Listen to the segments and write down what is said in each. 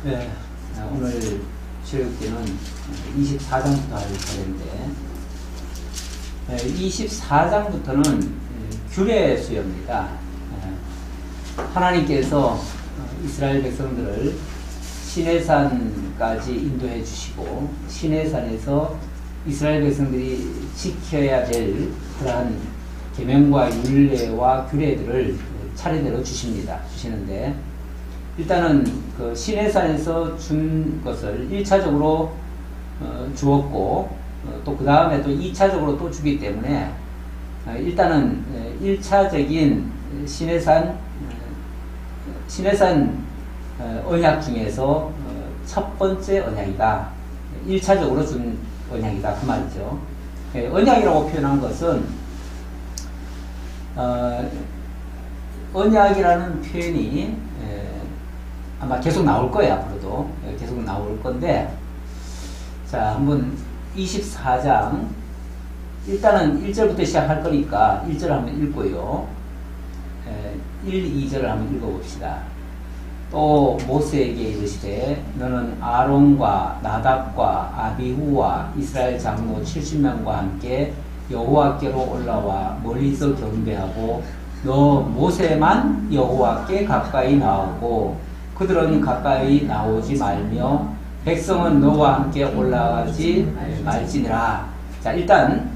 네, 오늘 출애굽기는 24장부터 할 차례인데 24장부터는 규례 수여입니다. 하나님께서 이스라엘 백성들을 시내산까지 인도해 주시고 시내산에서 이스라엘 백성들이 지켜야 될 그러한 계명과 율례와 규례들을 차례대로 주시는데 일단은 그 시내산에서 준 것을 1차적으로 주었고 또 그 다음에 또 2차적으로 또 주기 때문에 일단은 1차적인 시내산 언약 중에서 첫 번째 언약이다. 1차적으로 준 언약이다. 그 말이죠. 언약이라고 표현한 것은 언약이라는 표현이 아마 계속 나올 거예요. 앞으로도 계속 나올 건데, 자, 한번 24장 일단은 1절부터 시작할 거니까 1절 한번 읽고요. 1, 2절을 한번 읽어봅시다. 또 모세에게 이르시되 너는 아론과 나답과 아비후와 이스라엘 장로 70명과 함께 여호와께로 올라와 멀리서 경배하고 너 모세만 여호와께 가까이 나오고 그들은 가까이 나오지 말며 백성은 너와 함께 올라가지 말지니라. 자, 일단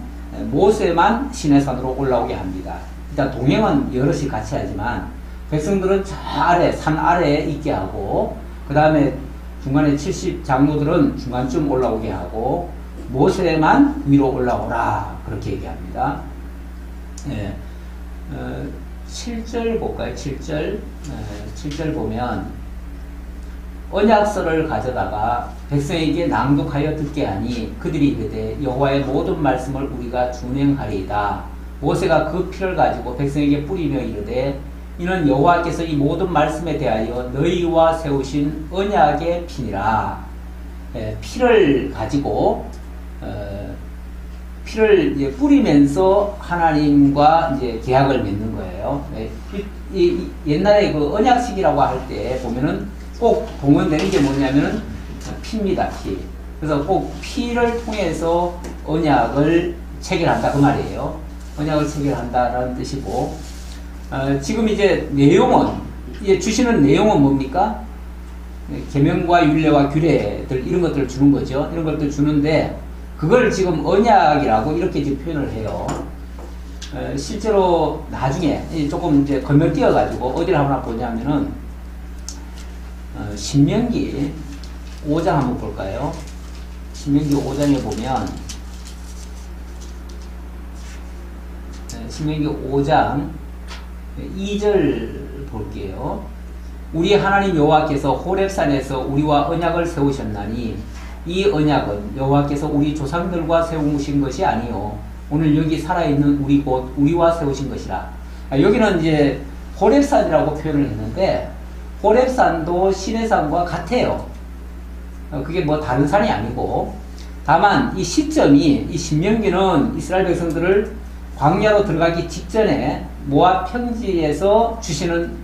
모세만 시내산으로 올라오게 합니다. 일단 동행은 여럿이 같이 하지만 백성들은 저 아래 산 아래에 있게 하고 그 다음에 중간에 70 장로들은 중간쯤 올라오게 하고 모세만 위로 올라오라 그렇게 얘기합니다. 7절 볼까요? 7절 보면 언약서를 가져다가 백성에게 낭독하여 듣게 하니 그들이 이르되 여호와의 모든 말씀을 우리가 준행하리이다. 모세가 그 피를 가지고 백성에게 뿌리며 이르되 이는 여호와께서 이 모든 말씀에 대하여 너희와 세우신 언약의 피니라. 피를 가지고 피를 이제 뿌리면서 하나님과 이제 계약을 맺는 거예요. 옛날에 그 언약식이라고 할 때 보면은 꼭 동원되는 게 뭐냐면은 피입니다. 피. 그래서 꼭 피를 통해서 언약을 체결한다 그 말이에요. 언약을 체결한다라는 뜻이고, 지금 이제 내용은 이제 주시는 내용은 뭡니까? 계명과 율례와 규례들 이런 것들을 주는 거죠. 이런 것들 주는데 그걸 지금 언약이라고 이렇게 이제 표현을 해요. 실제로 나중에 조금 이제 건너뛰어 가지고 어디를 한번 보냐면은 신명기 5장 한번 볼까요? 신명기 5장에 보면 신명기 5장 2절 볼게요. 우리 하나님 여호와께서 호렙산에서 우리와 언약을 세우셨나니 이 언약은 여호와께서 우리 조상들과 세우신 것이 아니요 오늘 여기 살아있는 우리 곧 우리와 세우신 것이라. 여기는 이제 호렙산이라고 표현을 했는데 호렙산도 시내산과 같아요. 그게 뭐 다른 산이 아니고 다만 이 시점이 이 신명기는 이스라엘 백성들을 광야로 들어가기 직전에 모압 평지에서 주시는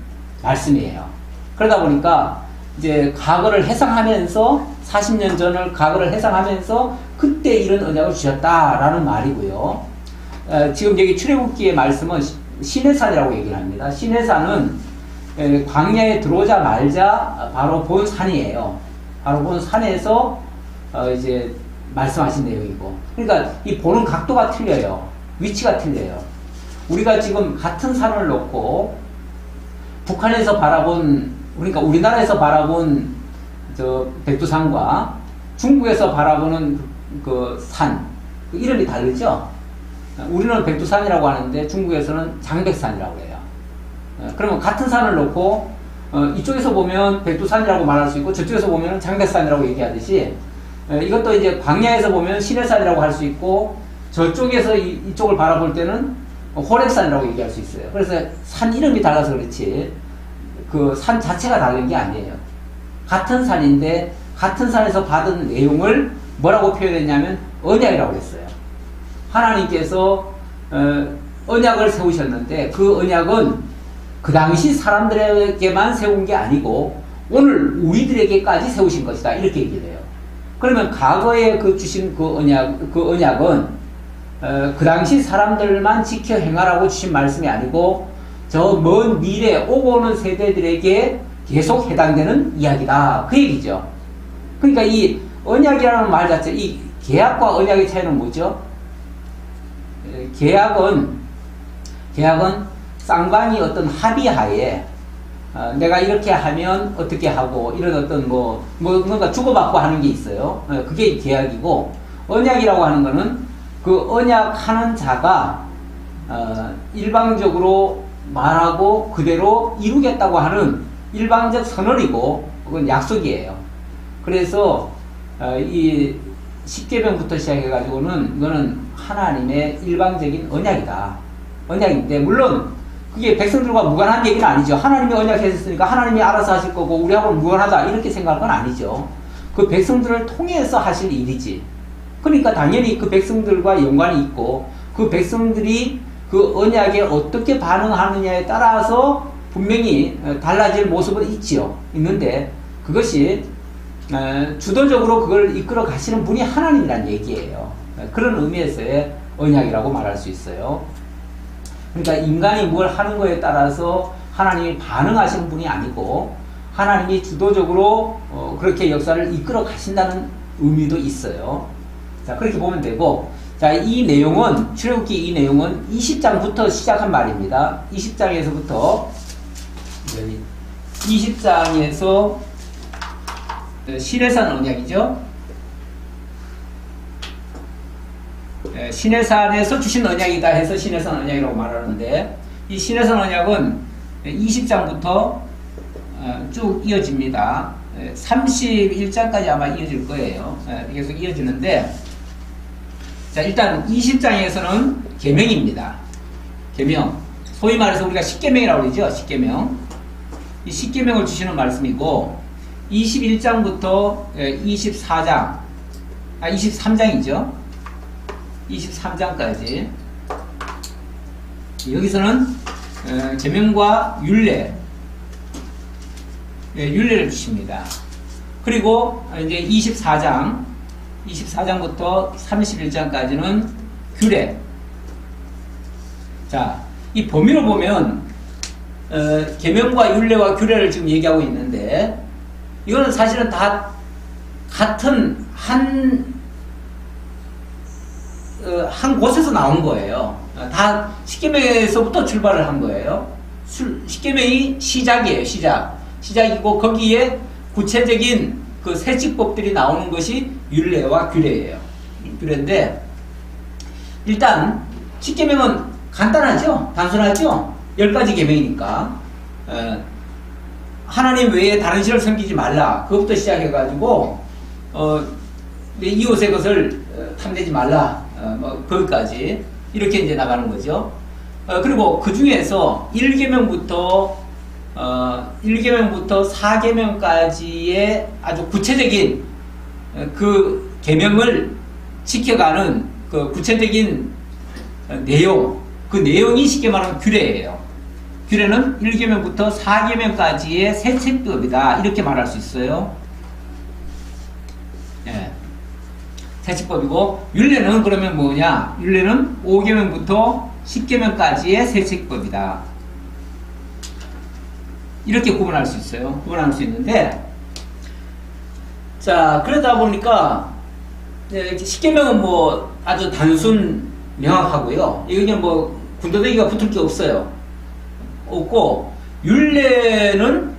말씀이에요. 그러다 보니까 이제 과거를 해상하면서 40년 전을 과거를 해상하면서 그때 이런 언약을 주셨다라는 말이고요. 지금 여기 출애굽기의 말씀은 시내산이라고 얘기를 합니다. 시내산은 광야에 들어오자마자 바로 본 산이에요. 바로 본 산에서 이제 말씀하신 내용이고, 그러니까 이 보는 각도가 틀려요. 위치가 틀려요. 우리가 지금 같은 산을 놓고 북한에서 바라본, 그러니까 우리나라에서 바라본 저 백두산과 중국에서 바라보는 그 산, 그 이름이 다르죠? 우리는 백두산이라고 하는데 중국에서는 장백산이라고 해요. 그러면 같은 산을 놓고 이쪽에서 보면 백두산이라고 말할 수 있고 저쪽에서 보면 장백산이라고 얘기하듯이 이것도 이제 광야에서 보면 시내산이라고 할 수 있고 저쪽에서 이쪽을 바라볼 때는 호렙산이라고 얘기할 수 있어요. 그래서 산 이름이 달라서 그렇지 그 산 자체가 다른 게 아니에요. 같은 산인데 같은 산에서 받은 내용을 뭐라고 표현했냐면 언약이라고 했어요. 하나님께서 언약을 세우셨는데 그 언약은 그 당시 사람들에게만 세운 게 아니고 오늘 우리들에게까지 세우신 것이다. 이렇게 얘기를 해요. 그러면 과거에 그 주신 그 언약은 그 당시 사람들만 지켜 행하라고 주신 말씀이 아니고 저 먼 미래 오고 오는 세대들에게 계속 해당되는 이야기다. 그 얘기죠. 그러니까 이 언약이라는 말 자체, 이 계약과 언약의 차이는 뭐죠? 계약은 쌍방이 어떤 합의하에 내가 이렇게 하면 어떻게 하고 이런 어떤 뭔가 주고받고 하는 게 있어요. 그게 계약이고, 언약이라고 하는 거는 그 언약하는 자가 일방적으로 말하고 그대로 이루겠다고 하는 일방적 선언이고 그건 약속이에요. 그래서 이 십계명부터 시작해가지고는 이거는 하나님의 일방적인 언약이다. 언약인데 물론 그게 백성들과 무관한 얘기는 아니죠. 하나님이 언약했으니까 하나님이 알아서 하실 거고 우리하고는 무관하다 이렇게 생각할 건 아니죠. 그 백성들을 통해서 하실 일이지. 그러니까 당연히 그 백성들과 연관이 있고 그 백성들이 그 언약에 어떻게 반응하느냐에 따라서 분명히 달라질 모습은 있는데 그것이 주도적으로 그걸 이끌어 가시는 분이 하나님이란 얘기예요. 그런 의미에서의 언약이라고 말할 수 있어요. 그러니까 인간이 뭘 하는 거에 따라서 하나님이 반응하시는 분이 아니고 하나님이 주도적으로 그렇게 역사를 이끌어 가신다는 의미도 있어요. 자, 그렇게 보면 되고, 자, 이 내용은, 출애굽기 이 내용은 20장부터 시작한 말입니다. 20장에서부터 20장에서 시내산 언약이죠. 시내산에서 주신 언약이다 해서 시내산 언약이라고 말하는데, 이 시내산 언약은 20장부터 쭉 이어집니다. 31장까지 아마 이어질 거예요. 계속 이어지는데, 자, 일단 20장에서는 계명입니다. 계명. 소위 말해서 우리가 십계명이라고 그러죠. 십계명. 이 십계명을 주시는 말씀이고, 21장부터 23장이죠. 23장까지. 여기서는 계명과 율례, 율례를 주십니다. 그리고 이제 24장부터 31장까지는 규례. 자, 이 범위로 보면 계명과 율례와 규례를 지금 얘기하고 있는데 이거는 사실은 다 같은 한 곳에서 나온 거예요. 다 십계명에서부터 출발을 한 거예요. 십계명이 시작이에요. 시작이고 거기에 구체적인 그 세칙법들이 나오는 것이 율례와 규례예요. 규례인데 일단 십계명은 간단하죠? 단순하죠? 10가지 계명이니까 하나님 외에 다른 신을 섬기지 말라. 그것부터 시작해가지고 내 이웃의 것을 탐내지 말라. 거기까지 이렇게 이제 나가는 거죠. 그리고 그 중에서 1계명부터 4계명까지의 아주 구체적인 그 계명을 지켜가는 그 구체적인 내용, 그 내용이 쉽게 말하면 규례예요. 규례는 1계명부터 4계명까지의 세칙법이다. 이렇게 말할 수 있어요. 예. 세칙법이고, 율례는 그러면 뭐냐? 율례는 5계명부터 10계명까지의 세칙법이다. 이렇게 구분할 수 있어요. 구분할 수 있는데, 자, 그러다 보니까, 10계명은 뭐 아주 단순 명확하고요. 이거는 뭐 군더더기가 붙을 게 없고, 율례는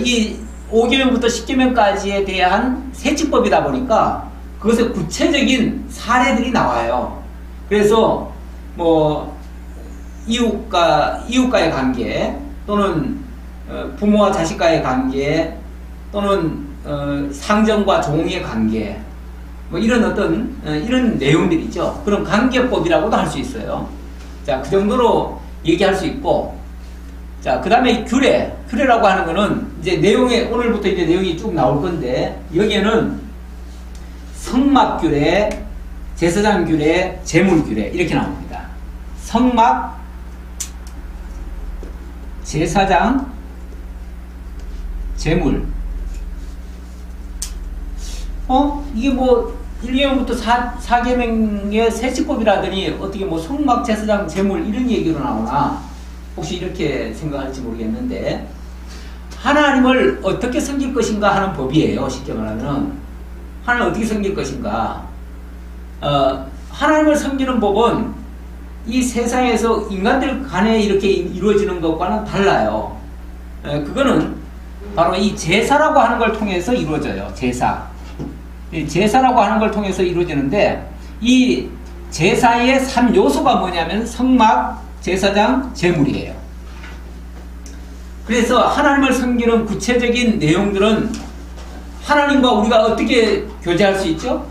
이 5계명부터 10계명까지에 대한 세칙법이다 보니까 그것에 구체적인 사례들이 나와요. 그래서 뭐 이웃과의 관계 또는 부모와 자식과의 관계 또는 상정과 종의 관계 뭐 이런 어떤 이런 내용들이죠. 그런 관계법이라고도 할 수 있어요. 자, 그 정도로 얘기할 수 있고, 자, 그 다음에 규례라고 하는 거는 이제 오늘부터 이제 내용이 쭉 나올 건데, 여기에는 성막규례, 제사장규례, 제물규례 이렇게 나옵니다. 성막, 제사장, 재물. 이게 뭐 1계명부터 4계명의 세시법이라더니 어떻게 뭐 성막, 제사장, 재물 이런 얘기로 나오나? 혹시 이렇게 생각할지 모르겠는데, 하나님을 어떻게 섬길 것인가 하는 법이에요. 쉽게 말하면 하나님을 어떻게 섬길 것인가. 하나님을 섬기는 법은 이 세상에서 인간들 간에 이렇게 이루어지는 것과는 달라요. 그거는 바로 이 제사라고 하는 걸 통해서 이루어져요. 제사라고 하는 걸 통해서 이루어지는데, 이 제사의 3요소가 뭐냐면 성막, 제사장, 제물이에요. 그래서 하나님을 섬기는 구체적인 내용들은 하나님과 우리가 어떻게 교제할 수 있죠?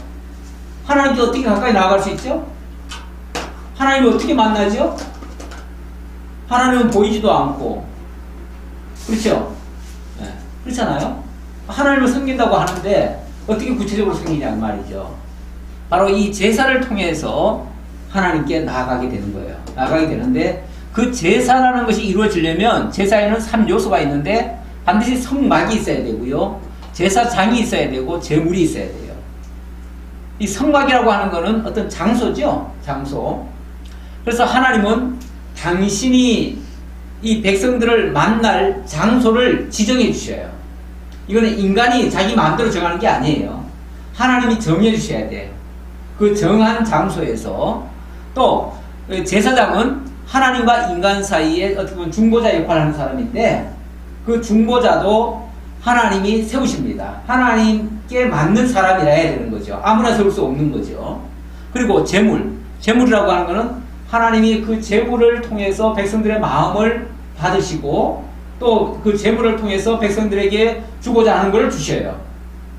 하나님께 어떻게 가까이 나아갈 수 있죠? 하나님을 어떻게 만나죠? 하나님은 보이지도 않고, 그렇죠? 네. 그렇잖아요? 하나님을 섬긴다고 하는데 어떻게 구체적으로 섬기냐는 말이죠. 바로 이 제사를 통해서 하나님께 나아가게 되는 거예요. 나아가게 되는데, 그 제사라는 것이 이루어지려면 제사에는 3요소가 있는데 반드시 성막이 있어야 되고요, 제사장이 있어야 되고, 제물이 있어야 돼요. 이 성막이라고 하는 것은 어떤 장소죠. 장소. 그래서 하나님은 당신이 이 백성들을 만날 장소를 지정해 주셔요. 이거는 인간이 자기 마음대로 정하는 게 아니에요. 하나님이 정해 주셔야 돼요. 그 정한 장소에서. 또 제사장은 하나님과 인간 사이에 어떻게 보면 중보자 역할을 하는 사람인데, 그 중보자도 하나님이 세우십니다. 하나님께 맞는 사람이라 해야 되는 거죠. 아무나 세울 수 없는 거죠. 그리고 재물이라고 하는 것은 하나님이 그 재물을 통해서 백성들의 마음을 받으시고, 또 그 재물을 통해서 백성들에게 주고자 하는 걸 주셔요.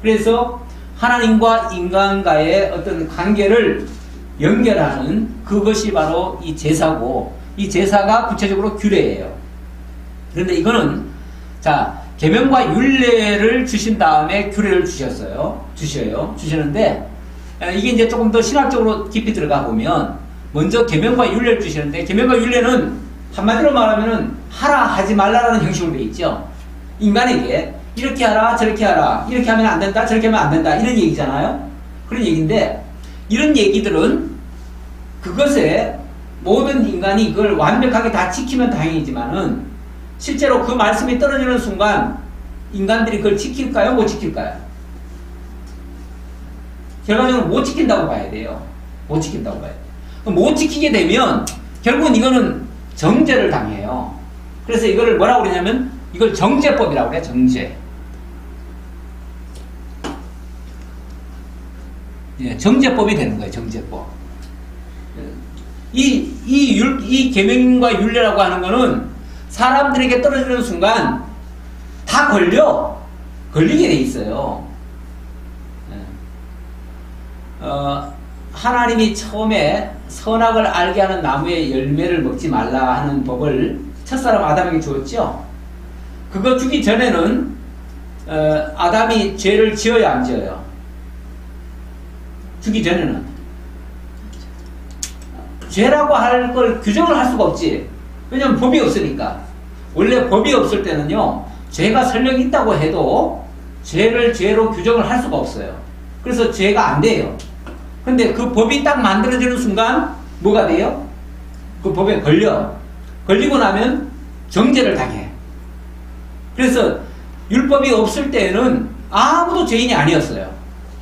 그래서 하나님과 인간과의 어떤 관계를 연결하는 그것이 바로 이 제사고, 이 제사가 구체적으로 규례예요. 그런데 이거는 계명과 율례를 주신 다음에 규례를 주셔요. 주시는데, 이게 이제 조금 더 신학적으로 깊이 들어가 보면, 먼저 계명과 율례를 주시는데, 계명과 율례는 한마디로 말하면은 하라 하지 말라라는 형식으로 되어 있죠. 인간에게 이렇게 하라 저렇게 하라, 이렇게 하면 안 된다 저렇게 하면 안 된다, 이런 얘기잖아요. 그런 얘기인데, 이런 얘기들은 그것에 모든 인간이 그걸 완벽하게 다 지키면 다행이지만은, 실제로 그 말씀이 떨어지는 순간 인간들이 그걸 지킬까요? 못 지킬까요? 결과적으로 못 지킨다고 봐야 돼요. 못 지킨다고 봐야 돼요. 못 지키게 되면 결국은 이거는 정죄를 당해요. 그래서 이거를 뭐라고 그러냐면, 이걸 정죄법이라고 그래요. 정죄. 예, 정죄법이 되는 거예요. 정죄법. 이 계명과 율례라고 하는 거는 사람들에게 떨어지는 순간 다 걸리게 돼 있어요. 하나님이 처음에 선악을 알게 하는 나무의 열매를 먹지 말라 하는 법을 첫사람 아담에게 주었죠. 그거 주기 전에는 아담이 죄를 지어야 안 지어요? 주기 전에는 죄라고 할 걸 규정을 할 수가 없지. 왜냐면 법이 없으니까. 원래 법이 없을 때는요, 죄가 설령 있다고 해도 죄를 죄로 규정을 할 수가 없어요. 그래서 죄가 안 돼요. 근데 그 법이 딱 만들어지는 순간 뭐가 돼요? 그 법에 걸리고 나면 정죄를 당해. 그래서 율법이 없을 때는 아무도 죄인이 아니었어요.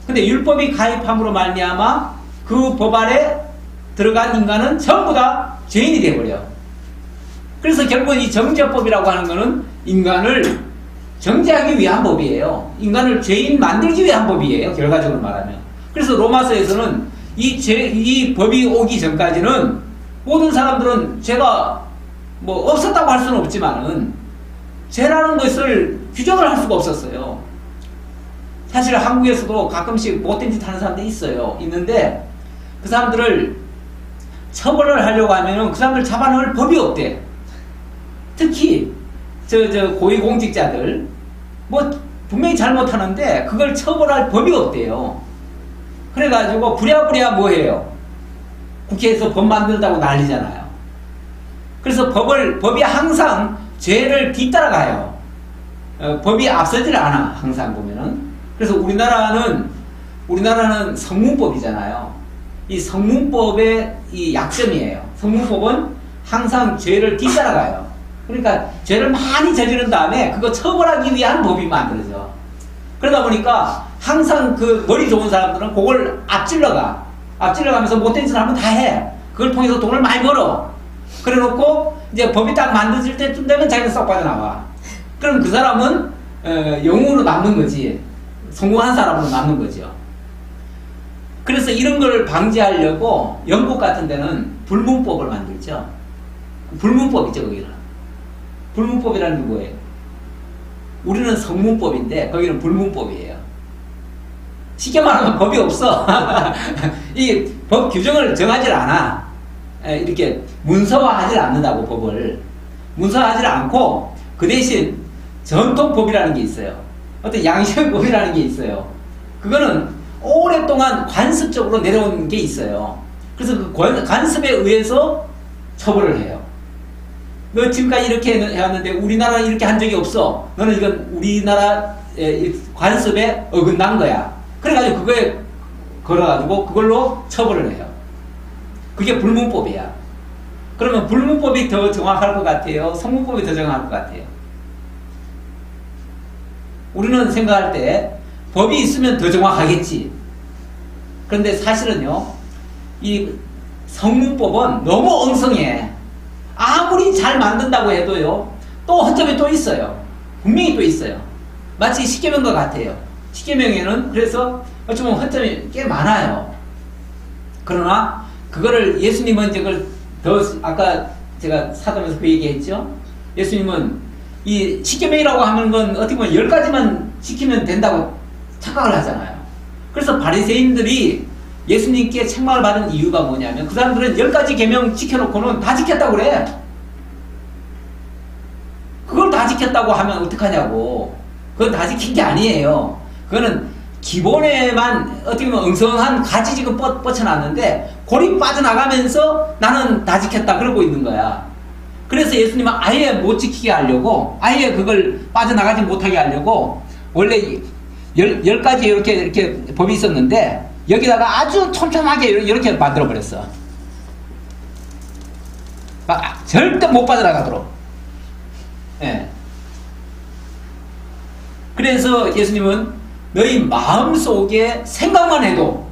근데 율법이 가입함으로 말미암아 그 법 아래 들어간 인간은 전부 다 죄인이 되어버려. 그래서 결국은 이 정죄법이라고 하는 것은 인간을 정죄하기 위한 법이에요. 인간을 죄인 만들기 위한 법이에요. 결과적으로 말하면. 그래서 로마서에서는 이 법이 오기 전까지는 모든 사람들은 죄가 뭐 없었다고 할 수는 없지만은 죄라는 것을 규정을 할 수가 없었어요. 사실 한국에서도 가끔씩 못된 짓 하는 사람들이 있어요. 있는데 그 사람들을 처벌을 하려고 하면은 그 사람들 잡아넣을 법이 없대. 특히 고위공직자들 뭐 분명히 잘못하는데 그걸 처벌할 법이 없대요. 그래가지고 부랴부랴 뭐해요? 국회에서 법 만든다고 난리잖아요. 그래서 법이 항상 죄를 뒤따라가요. 법이 앞서질 않아, 항상 보면은. 그래서 우리나라는 성문법이잖아요. 이 성문법의 이 약점이에요. 성문법은 항상 죄를 뒤따라가요. 그러니까 죄를 많이 저지른 다음에 그거 처벌하기 위한 법이 만들어져. 그러다 보니까 항상 그 머리 좋은 사람들은 그걸 앞질러가면서 못된 짓을 하면 다 해. 그걸 통해서 돈을 많이 벌어. 그래 놓고 이제 법이 딱 만들어질 때쯤 되면 자기는 쏙 빠져나와. 그럼 그 사람은 영웅으로 남는 거지. 성공한 사람으로 남는 거죠. 그래서 이런 걸 방지하려고 영국 같은 데는 불문법을 만들죠. 불문법이죠, 거기는. 불문법이라는 게 뭐예요? 우리는 성문법인데 거기는 불문법이에요. 쉽게 말하면 법이 없어. 이 법 규정을 정하지 않아. 이렇게 문서화하지 않는다고, 법을. 문서화하지 않고 그 대신 전통법이라는 게 있어요. 어떤 양식법이라는 게 있어요. 그거는 오랫동안 관습적으로 내려온 게 있어요. 그래서 그 관습에 의해서 처벌을 해요. 너 지금까지 이렇게 해왔는데 우리나라는 이렇게 한 적이 없어. 너는 이건 우리나라 관습에 어긋난 거야. 그래가지고 그거에 걸어가지고 그걸로 처벌을 해요. 그게 불문법이야. 그러면 불문법이 더 정확할 것 같아요? 성문법이 더 정확할 것 같아요? 우리는 생각할 때 법이 있으면 더 정확하겠지. 그런데 사실은요, 이 성문법은 너무 엉성해. 아무리 잘 만든다고 해도요, 또 허점이 또 있어요. 분명히 또 있어요. 마치 십계명과 같아요. 십계명에는 그래서 어쩌면 허점이 꽤 많아요. 그러나 그거를 예수님은 이걸 더, 아까 제가 사도면서 그 얘기했죠. 예수님은 이 십계명이라고 하는 건 어떻게 보면 10가지만 지키면 된다고 착각을 하잖아요. 그래서 바리새인들이 예수님께 책망을 받은 이유가 뭐냐면 그 사람들은 10가지 계명 지켜놓고는 다 지켰다고 그래. 그걸 다 지켰다고 하면 어떡하냐고. 그건 다 지킨 게 아니에요. 그거는 기본에만 어떻게 보면 엉성한 가지 지금 뻗쳐놨는데 골이 빠져나가면서 나는 다 지켰다 그러고 있는 거야. 그래서 예수님은 아예 못 지키게 하려고, 아예 그걸 빠져나가지 못하게 하려고 원래 10가지 이렇게 법이 있었는데 여기다가 아주 촘촘하게 이렇게 만들어버렸어. 절대 못 빠져나가도록. 예. 그래서 예수님은 너희 마음속에 생각만 해도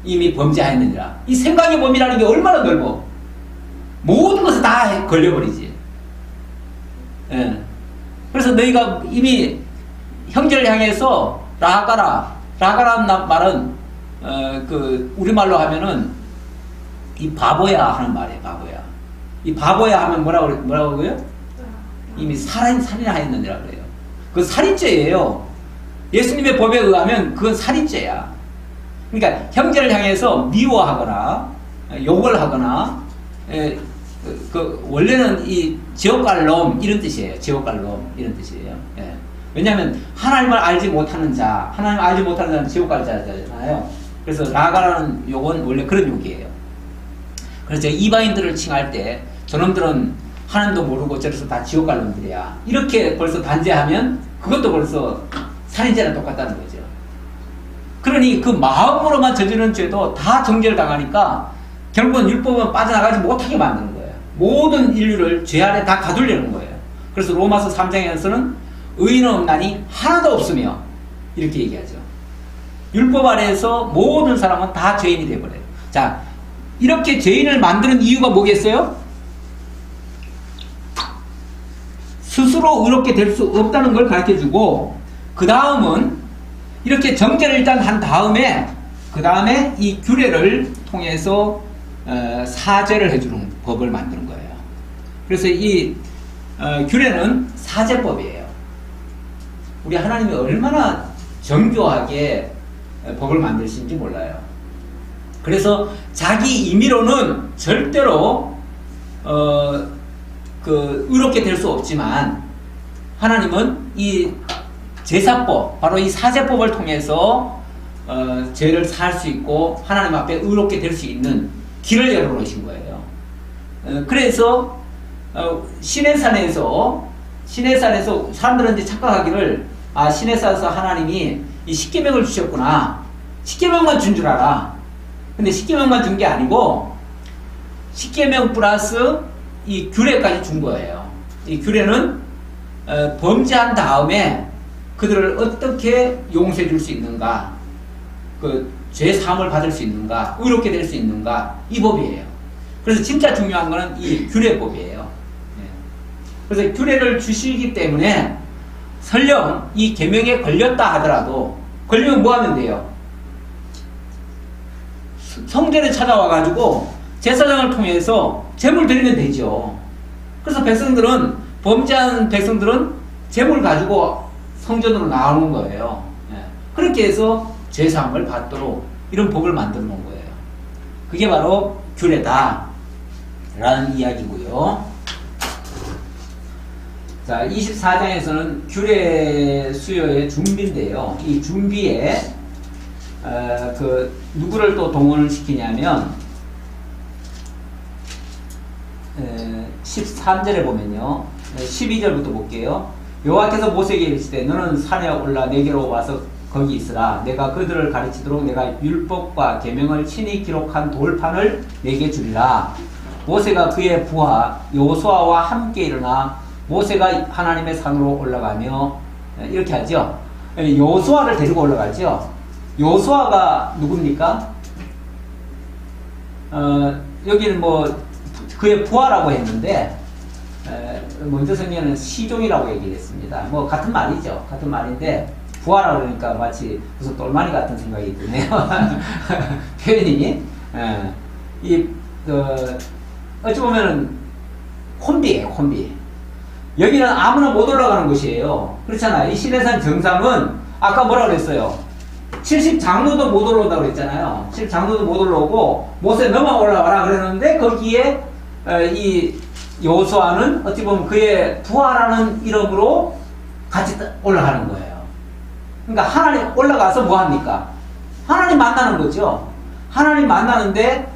이미 범죄하였느니라. 이 생각의 범위라는 게 얼마나 넓어. 모든 것을 다 걸려버리지. 예. 그래서 너희가 이미 형제를 향해서 라가라는 말은 그 우리말로 하면은 이 바보야 하는 말이에요. 바보야. 이 바보야 하면 뭐라고요? 이미 살인하였느니라 그래요. 그 살인죄예요. 예수님의 법에 의하면 그건 살인죄야. 그러니까 형제를 향해서 미워하거나 욕을 하거나 원래는 이 지옥 갈 놈 이런 뜻이에요. 지옥 갈 놈 이런 뜻이에요. 예. 왜냐하면 하나님을 알지 못하는 자, 하나님을 알지 못하는 자는 지옥 갈 자잖아요. 그래서 라가라는 욕은 원래 그런 욕이에요. 그래서 제가 이방인들을 칭할 때 저놈들은 하나님도 모르고 저래서 다 지옥 갈 놈들이야. 이렇게 벌써 단죄하면 그것도 벌써 살인죄랑 똑같다는 거죠. 그러니 그 마음으로만 저지르는 죄도 다 정죄를 당하니까 결국은 율법은 빠져나가지 못하게 만드는 거예요. 모든 인류를 죄 아래 다 가두려는 거예요. 그래서 로마서 3장에서는 의인은 없나니 하나도 없으며 이렇게 얘기하죠. 율법 아래에서 모든 사람은 다 죄인이 되어버려요. 자, 이렇게 죄인을 만드는 이유가 뭐겠어요? 스스로 의롭게 될 수 없다는 걸 가르쳐주고, 그 다음은 이렇게 정죄를 일단 한 다음에 그 다음에 이 규례를 통해서 사죄를 해주는 법을 만드는 거예요. 그래서 이 규례는 사죄법이에요. 우리 하나님이 얼마나 정교하게 법을 만드신지 몰라요. 그래서 자기 임의로는 절대로 의롭게 될 수 없지만 하나님은 이 제사법, 바로 이 사죄법을 통해서 죄를 살 수 있고 하나님 앞에 의롭게 될 수 있는 길을 열어놓으신 거예요. 그래서 시내산에서 시내산에서 사람들은 이제 착각하기를 시내산에서 하나님이 이 십계명을 주셨구나. 십계명만 준 줄 알아. 근데 십계명만 준 게 아니고 십계명 플러스 이 규례까지 준 거예요. 이 규례는 범죄한 다음에 그들을 어떻게 용서해 줄 수 있는가, 그 죄 사함을 받을 수 있는가, 의롭게 될 수 있는가, 이 법이에요. 그래서 진짜 중요한 거는 이 규례법이에요. 그래서 규례를 주시기 때문에 설령 이 계명에 걸렸다 하더라도, 걸리면 뭐 하면 돼요? 성전에 찾아와 가지고 제사장을 통해서 제물 드리면 되죠. 그래서 백성들은, 범죄한 백성들은 제물 가지고 성전으로 나오는 거예요. 그렇게 해서 죄사함을 받도록 이런 법을 만들어 놓은 거예요. 그게 바로 규례다 라는 이야기고요. 자, 24장에서는 규례 수요의 준비인데요. 이 준비에 누구를 또 동원을 시키냐면 13절에 보면요, 12절부터 볼게요. 여호와께서 모세에게 이르시되 너는 산에 올라 내게로 와서 거기 있으라. 내가 그들을 가르치도록 내가 율법과 계명을 친히 기록한 돌판을 내게 주리라. 모세가 그의 부하 여호수아와 함께 일어나 모세가 하나님의 산으로 올라가며, 이렇게 하죠. 여호수아를 데리고 올라가죠. 여호수아가 누굽니까? 여기는 뭐 그의 부하라고 했는데 먼저 성경은 시종이라고 얘기했습니다. 뭐 같은 말이죠. 같은 말인데 부하라고 그러니까 마치 무슨 똘마니 같은 생각이 드네요. 표현이 어찌 보면은 콤비예요. 콤비. 여기는 아무나 못 올라가는 곳이에요. 그렇잖아요. 이 시내산 정상은 아까 뭐라 그랬어요? 70장로도 못 올라온다고 그랬잖아요. 70장로도 못 올라오고 모세 너만 올라가라 그랬는데 거기에 이 여호수아는 어찌 보면 그의 부하라는 이름으로 같이 올라가는 거예요. 그러니까 하나님 올라가서 뭐 합니까? 하나님 만나는 거죠. 하나님 만나는데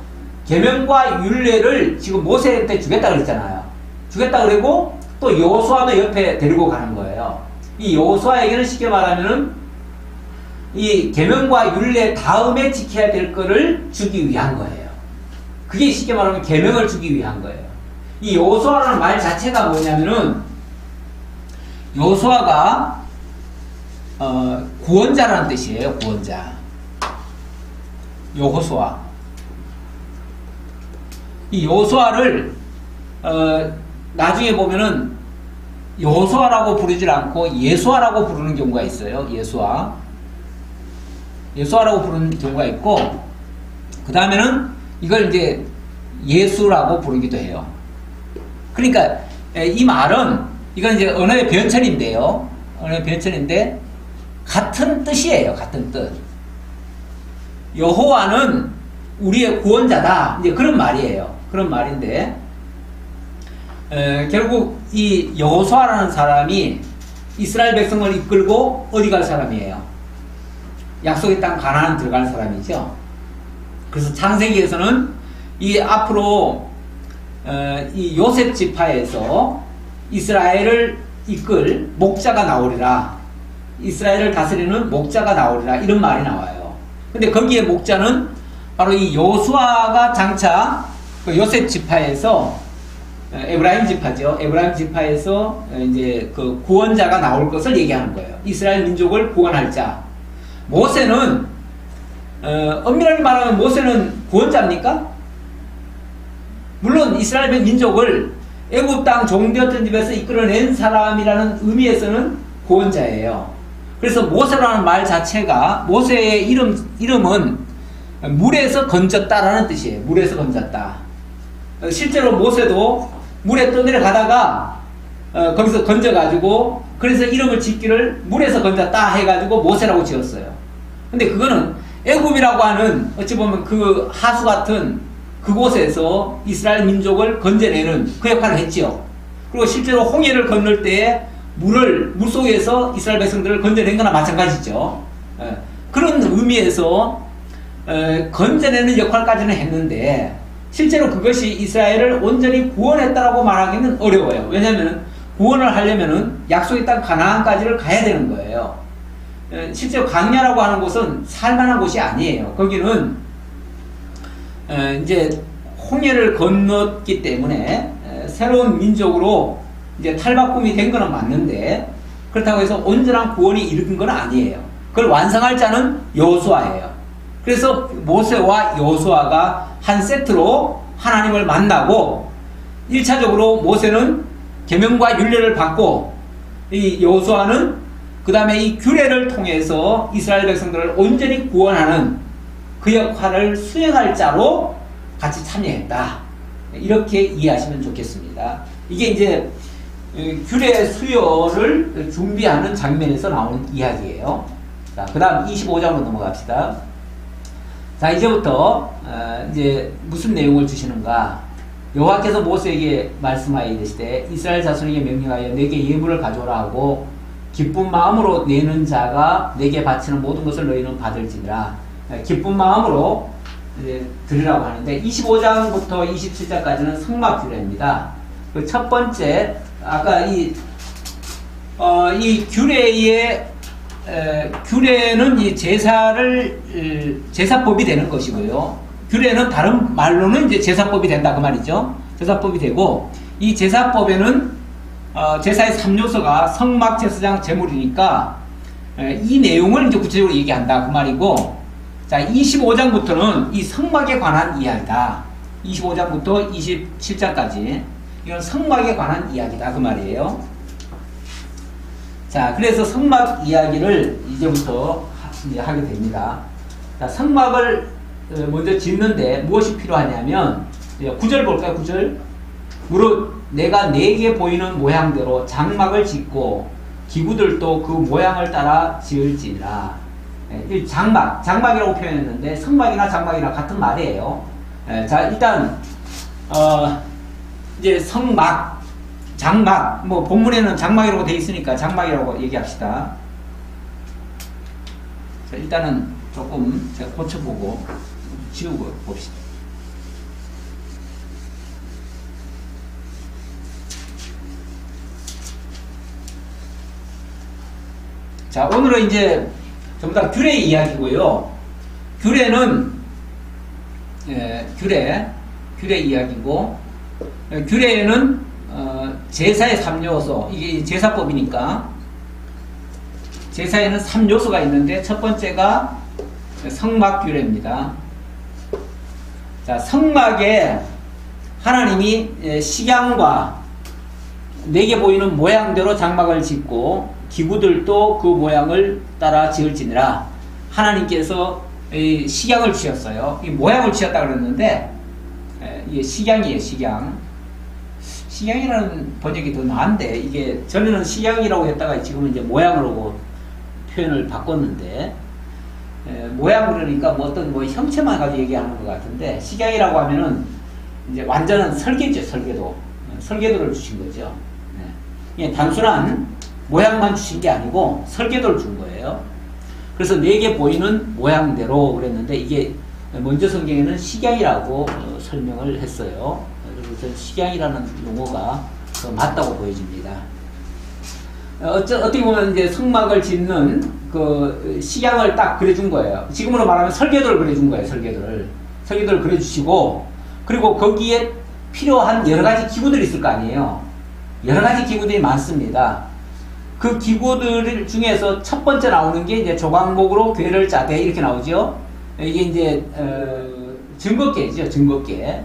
계명과 율례를 지금 모세한테 주겠다 그랬잖아요. 주겠다 그리고 또 여호수아도 옆에 데리고 가는 거예요. 이 여호수아에게는 쉽게 말하면은 이 계명과 율례 다음에 지켜야 될 거를 주기 위한 거예요. 그게 쉽게 말하면 계명을 주기 위한 거예요. 이 여호수아라는 말 자체가 뭐냐면은 여호수아가 구원자라는 뜻이에요. 구원자. 여호수아. 이 여호수아를 나중에 보면은 여호수아라고 부르질 않고 예수아라고 부르는 경우가 있어요. 예수아라고 부르는 경우가 있고, 그 다음에는 이걸 이제 예수라고 부르기도 해요. 그러니까 이 말은 이건 이제 언어의 변천인데요. 언어의 변천인데 같은 뜻이에요. 같은 뜻. 여호와는 우리의 구원자다. 이제 그런 말이에요. 그런 말인데 결국 이 여호수아라는 사람이 이스라엘 백성을 이끌고 어디 갈 사람이에요? 약속의 땅 가나안 들어갈 사람이죠. 그래서 창세기에서는 이 앞으로 이 요셉 지파에서 이스라엘을 이끌 목자가 나오리라. 이스라엘을 다스리는 목자가 나오리라. 이런 말이 나와요. 근데 거기에 목자는 바로 이 여호수아가 장차 그 요셉 지파에서 에브라임 지파죠. 에브라임 지파에서 이제 그 구원자가 나올 것을 얘기하는 거예요. 이스라엘 민족을 구원할 자. 모세는 엄밀하게 말하면 모세는 구원자입니까? 물론 이스라엘 민족을 애굽 땅 종되었던 집에서 이끌어낸 사람이라는 의미에서는 구원자예요. 그래서 모세라는 말 자체가 모세의 이름은 물에서 건졌다라는 뜻이에요. 물에서 건졌다. 실제로 모세도 물에 떠내려가다가 거기서 건져가지고 그래서 이름을 짓기를 물에서 건졌다 해가지고 모세라고 지었어요. 근데 그거는 애굽이라고 하는 어찌 보면 그 하수 같은 그곳에서 이스라엘 민족을 건져내는 그 역할을 했지요. 그리고 실제로 홍해를 건널 때에 물속에서 이스라엘 백성들을 건져낸 거나 마찬가지죠. 그런 의미에서 건져내는 역할까지는 했는데 실제로 그것이 이스라엘을 온전히 구원했다라고 말하기는 어려워요. 왜냐하면 구원을 하려면은 약속의 땅 가나안까지를 가야 되는 거예요. 실제로 광야라고 하는 곳은 살만한 곳이 아니에요. 거기는 이제 홍해를 건넜기 때문에 새로운 민족으로 이제 탈바꿈이 된 거는 맞는데, 그렇다고 해서 온전한 구원이 이룬 건 아니에요. 그걸 완성할 자는 여호수아예요. 그래서 모세와 여호수아가 한 세트로 하나님을 만나고, 1차적으로 모세는 계명과 율례를 받고, 이 여호수아는 그 다음에 이 규례를 통해서 이스라엘 백성들을 온전히 구원하는 그 역할을 수행할 자로 같이 참여했다. 이렇게 이해하시면 좋겠습니다. 이게 이제 규례 수여를 준비하는 장면에서 나오는 이야기예요. 자, 그 다음 25장으로 넘어갑시다. 자, 이제부터 이제 무슨 내용을 주시는가? 여호와께서 모세에게 말씀하여 이르시되 이스라엘 자손에게 명령하여 내게 예물을 가져오라 하고 기쁜 마음으로 내는 자가 내게 바치는 모든 것을 너희는 받을지니라. 기쁜 마음으로 이제 드리라고 하는데, 25장부터 27장까지는 성막 규례입니다. 그 첫 번째, 아까 이 규례는 이 제사법이 되는 것이고요. 규례는 다른 말로는 이제 제사법이 된다 그 말이죠. 제사법이 되고, 이 제사법에는 제사의 3요소가 성막, 제사장, 제물이니까 이 내용을 이제 구체적으로 얘기한다 그 말이고, 자, 25장부터는 이 성막에 관한 이야기다. 25장부터 27장까지 이건 성막에 관한 이야기다 그 말이에요. 자, 그래서 성막 이야기를 이제부터 이제 하게 됩니다. 자, 성막을 먼저 짓는데 무엇이 필요하냐면, 9절 볼까요? 9절. 무릇 내가 내게 보이는 모양대로 장막을 짓고 기구들도 그 모양을 따라 지을지니라. 이 장막이라고 표현했는데 성막이나 장막이나 같은 말이에요. 자, 일단 이제 성막, 장막, 뭐 본문에는 장막이라고 되어 있으니까 장막이라고 얘기합시다. 자, 일단은 조금 제가 고쳐보고 지우고 봅시다. 자, 오늘은 이제 전부 다 규례 이야기고요. 규례는 규례 이야기고, 규례에는 제사의 3요소, 이게 제사법이니까 제사에는 3요소가 있는데 첫 번째가 성막 규례입니다. 자, 성막에 하나님이 식양과 내게 보이는 모양대로 장막을 짓고 기구들도 그 모양을 따라 지을지니라. 하나님께서 식양을 주셨어요. 이 모양을 주셨다 그랬는데, 이게 식양이에요. 식양이라는 번역이 더 나은데, 이게 전에는 식양이라고 했다가 지금은 이제 모양으로 표현을 바꿨는데, 모양 그러니까 뭐 어떤 뭐 형체만 가지고 얘기하는 것 같은데, 식양이라고 하면은 이제 완전한 설계죠. 설계도를 주신 거죠. 이게 단순한 모양만 주신 게 아니고 설계도를 준 거예요. 그래서 내게 보이는 모양대로 그랬는데, 이게 먼저 성경에는 식양이라고 설명을 했어요. 그래서 식양이라는 용어가 더 맞다고 보여집니다. 어떻게 보면 이제 성막을 짓는 그 식양을 딱 그려준 거예요. 지금으로 말하면 설계도를 그려준 거예요. 설계도를 그려주시고, 그리고 거기에 필요한 여러 가지 기구들이 있을 거 아니에요. 여러 가지 기구들이 많습니다. 그 기구들 중에서 첫 번째 나오는 게 이제 조각목으로 궤를 짜되 이렇게 나오죠. 이게 이제 증거궤죠. 증거궤.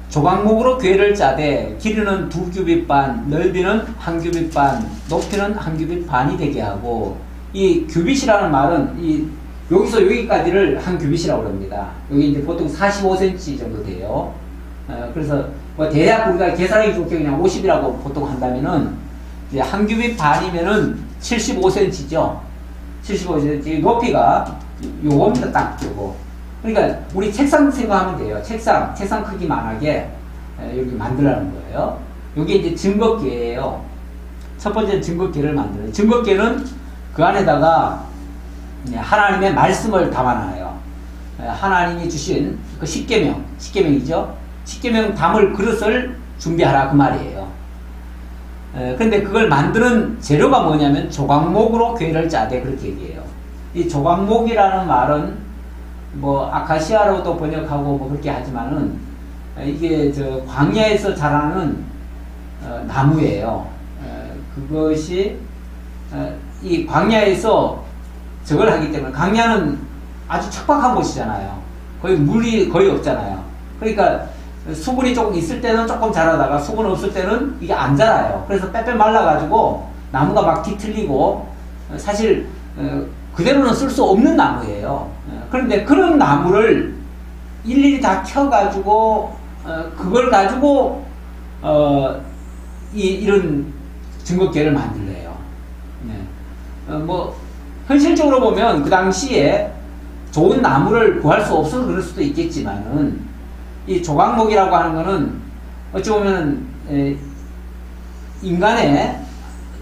조각목으로 궤를 짜되 길이는 2규빗 반, 넓이는 1규빗 반, 높이는 1규빗 반이 되게 하고, 이 규빗이라는 말은 이 여기서 여기까지를 1규빗이라고 합니다. 여기 이제 보통 45cm 정도 돼요. 그래서 뭐 대략 우리가 계산하기 좋게 그냥 50이라고 보통 한다면은, 이제 1규빗 반이면은 75cm죠. 75cm. 높이가 요겁니다. 딱 요거. 그러니까 우리 책상 생각하면 돼요. 책상 크기만하게 이렇게 만들라는 거예요. 이게 이제 증거궤예요. 첫 번째는 증거궤를 만들어요. 증거궤는 그 안에다가 하나님의 말씀을 담아놔요. 하나님이 주신 그 십계명이죠. 십계명 담을 그릇을 준비하라 그 말이에요. 근데 그걸 만드는 재료가 뭐냐면 조각목으로 궤를 짜대 그렇게 얘기해요. 이 조각목이라는 말은 뭐 아카시아로도 번역하고 뭐 그렇게 하지만은 이게 저 광야에서 자라는 나무예요. 그것이 이 광야에서 저걸 하기 때문에 광야는 아주 척박한 곳이잖아요. 거의 물이 거의 없잖아요. 그러니까 수분이 조금 있을 때는 조금 자라다가 수분 없을 때는 이게 안 자라요. 그래서 빼빼 말라가지고 나무가 막 뒤틀리고 사실 그대로는 쓸 수 없는 나무예요. 그런데 그런 나무를 일일이 다 켜가지고 그걸 가지고 이런 증거계를 만들래요. 뭐 현실적으로 보면 그 당시에 좋은 나무를 구할 수 없어서 그럴 수도 있겠지만은 이 조각목이라고 하는 거는 어찌 보면 인간의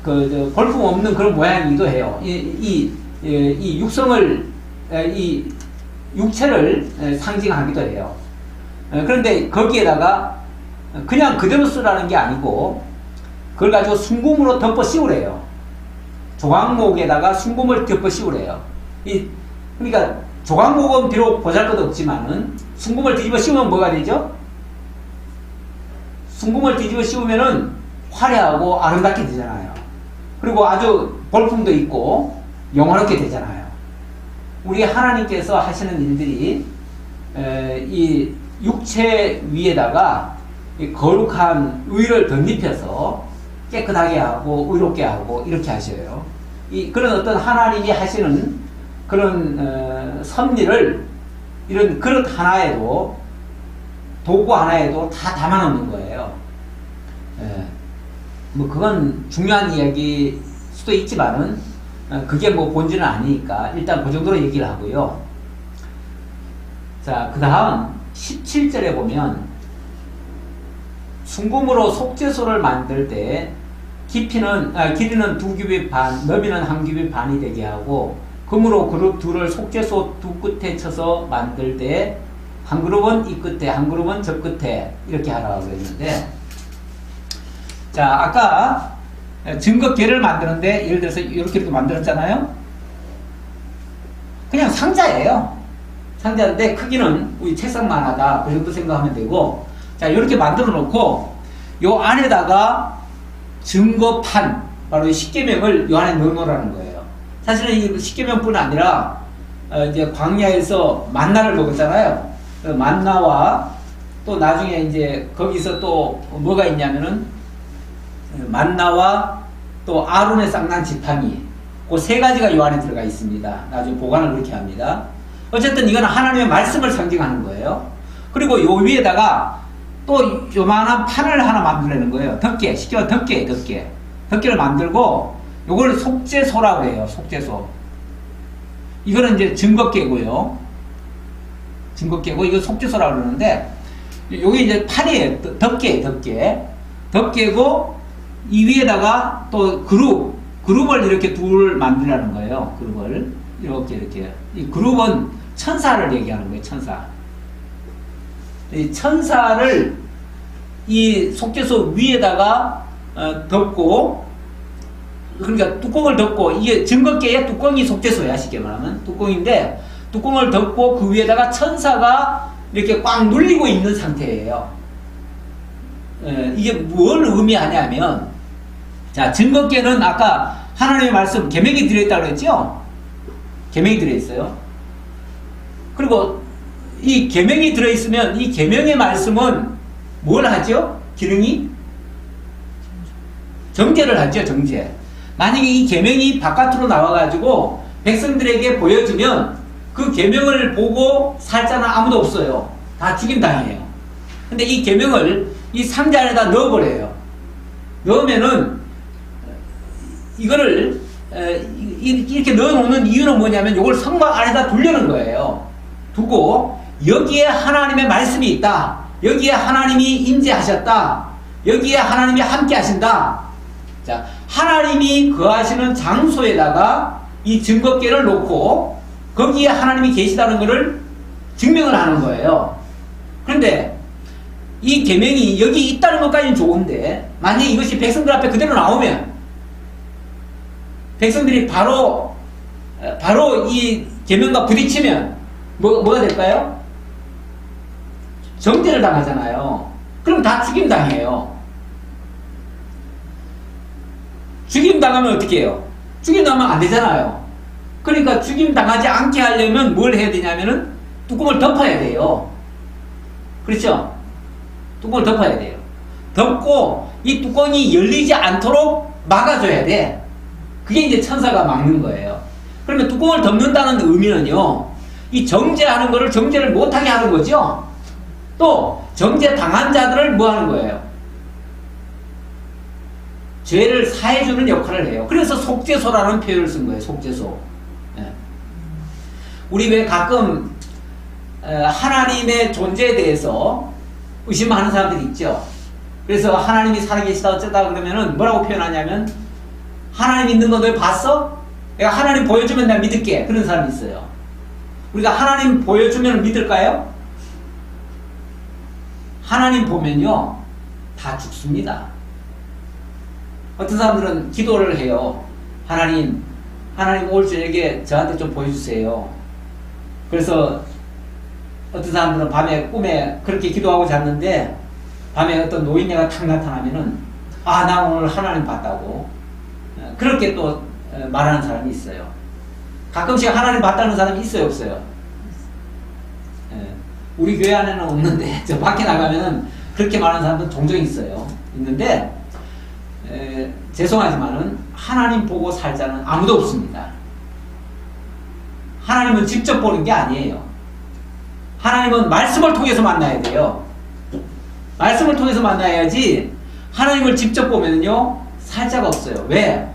그 볼품 없는 그런 모양이기도 해요. 이 육성을 이 육체를 상징하기도 해요. 그런데 거기에다가 그냥 그대로 쓰라는 게 아니고 그걸 가지고 순금으로 덮어 씌우래요. 조각목에다가 순금을 덮어 씌우래요. 그러니까 조각목은 비록 보잘것없지만은 순금을 뒤집어 씌우면 뭐가 되죠? 순금을 뒤집어 씌우면은 화려하고 아름답게 되잖아요. 그리고 아주 볼품도 있고 영화롭게 되잖아요. 우리 하나님께서 하시는 일들이 이 육체 위에다가 이 거룩한 의를 덧입혀서 깨끗하게 하고 의롭게 하고 이렇게 하셔요. 그런 어떤 하나님이 하시는 그런 섭리를 이런 그릇 하나에도 도구 하나에도 다 담아놓는 거예요. 뭐 그건 중요한 이야기일 수도 있지만은 그게 뭐 본질은 아니니까 일단 그 정도로 얘기를 하고요. 자, 그 다음 17절에 보면 순금으로 속죄소를 만들 때 길이는 2규빗 반, 너비는 1규빗 반이 되게 하고 금으로 그룹 둘을 속죄소 두 끝에 쳐서 만들 때 한 그룹은 이 끝에 한 그룹은 저 끝에 이렇게 하라고 했는데, 자, 아까 증거계를 만드는데 예를 들어서 이렇게 만들었잖아요. 그냥 상자예요. 상자인데 크기는 우리 책상만 하다 그 정도 생각하면 되고, 자, 이렇게 만들어 놓고 요 안에다가 증거판, 바로 이 십계명을 요 안에 넣어 놓으라는 거예요. 사실은 이 십계명뿐 아니라 이제 광야에서 만나를 먹었잖아요. 그 만나와 또 나중에 이제 거기서 또 뭐가 있냐면은 만나와 또 아론의 쌍난 지팡이, 그 세 가지가 요 안에 들어가 있습니다. 나중에 보관을 그렇게 합니다. 어쨌든 이거는 하나님의 말씀을 상징하는 거예요. 그리고 요 위에다가 또 요만한 판을 하나 만들어내는 거예요. 덮개, 쉽게 말하면 덮개를 만들고 요걸 속죄소라고 해요. 속죄소. 이거는 이제 증거계고요. 증거계고 이거 속죄소라고 그러는데 요게 이제 판이에요. 덮개고 이 위에다가 또 그룹을 이렇게 둘 만들라는 거예요. 그룹을 이렇게 이 그룹은 천사를 얘기하는 거예요. 천사. 이 천사를 이 속죄소 위에다가 덮고, 그러니까 뚜껑을 덮고, 이게 증거계의 뚜껑이 속죄소야, 쉽게 말하면 뚜껑인데 뚜껑을 덮고 그 위에다가 천사가 이렇게 꽉 눌리고 있는 상태예요. 이게 뭘 의미하냐면, 자, 증거계는 아까 하나님의 말씀 계명이 들어있다고 그랬죠? 계명이 들어있어요. 그리고 이 계명이 들어있으면 이 계명의 말씀은 뭘 하죠? 기능이? 정죄를 하죠. 정죄. 만약에 이 계명이 바깥으로 나와가지고 백성들에게 보여지면 그 계명을 보고 살 자는 아무도 없어요. 다 죽임당해요. 근데 이 계명을 이 상자 안에다 넣어버려요. 넣으면은 이거를 이렇게 넣어놓는 이유는 뭐냐면 이걸 성막 안에다 두려는 거예요. 두고 여기에 하나님의 말씀이 있다. 여기에 하나님이 임재하셨다. 여기에 하나님이 함께 하신다. 자, 하나님이 거하시는 장소에다가 이 증거계를 놓고 거기에 하나님이 계시다는 것을 증명을 하는 거예요. 그런데 이 계명이 여기 있다는 것까지는 좋은데 만약에 이것이 백성들 앞에 그대로 나오면 백성들이 바로 이 계명과 부딪히면 뭐가 될까요? 정죄를 당하잖아요. 그럼 다 죽임 당해요. 죽임 당하면 어떻게 해요? 죽임 당하면 안 되잖아요. 그러니까 죽임 당하지 않게 하려면 뭘 해야 되냐면은 뚜껑을 덮어야 돼요. 그렇죠? 뚜껑을 덮어야 돼요. 덮고 이 뚜껑이 열리지 않도록 막아줘야 돼. 그게 이제 천사가 막는 거예요. 그러면 뚜껑을 덮는다는 의미는요, 이 정죄하는 거를 정죄를 못하게 하는 거죠. 또 정죄 당한 자들을 뭐 하는 거예요? 죄를 사해주는 역할을 해요. 그래서 속죄소라는 표현을 쓴 거예요. 속죄소. 예. 우리 왜 가끔 하나님의 존재에 대해서 의심하는 사람들이 있죠. 그래서 하나님이 살아계시다 어쩌다 그러면은 뭐라고 표현하냐면, 하나님 있는 거 너 봤어? 내가 하나님 보여주면 내가 믿을게. 그런 사람이 있어요. 우리가 하나님 보여주면 믿을까요? 하나님 보면요 다 죽습니다. 어떤 사람들은 기도를 해요. 하나님 오늘 저녁에 저한테 좀 보여주세요. 그래서 어떤 사람들은 밤에 꿈에 그렇게 기도하고 잤는데 밤에 어떤 노인네가 탁 나타나면은 나 오늘 하나님 봤다고 그렇게 또 말하는 사람이 있어요. 가끔씩 하나님 봤다는 사람이 있어요, 없어요? 우리 교회 안에는 없는데 저 밖에 나가면은 그렇게 말하는 사람도 종종 있어요. 있는데 죄송하지만은 하나님 보고 살 자는 아무도 없습니다. 하나님은 직접 보는 게 아니에요. 하나님은 말씀을 통해서 만나야 돼요. 말씀을 통해서 만나야지. 하나님을 직접 보면요 살 자가 없어요. 왜?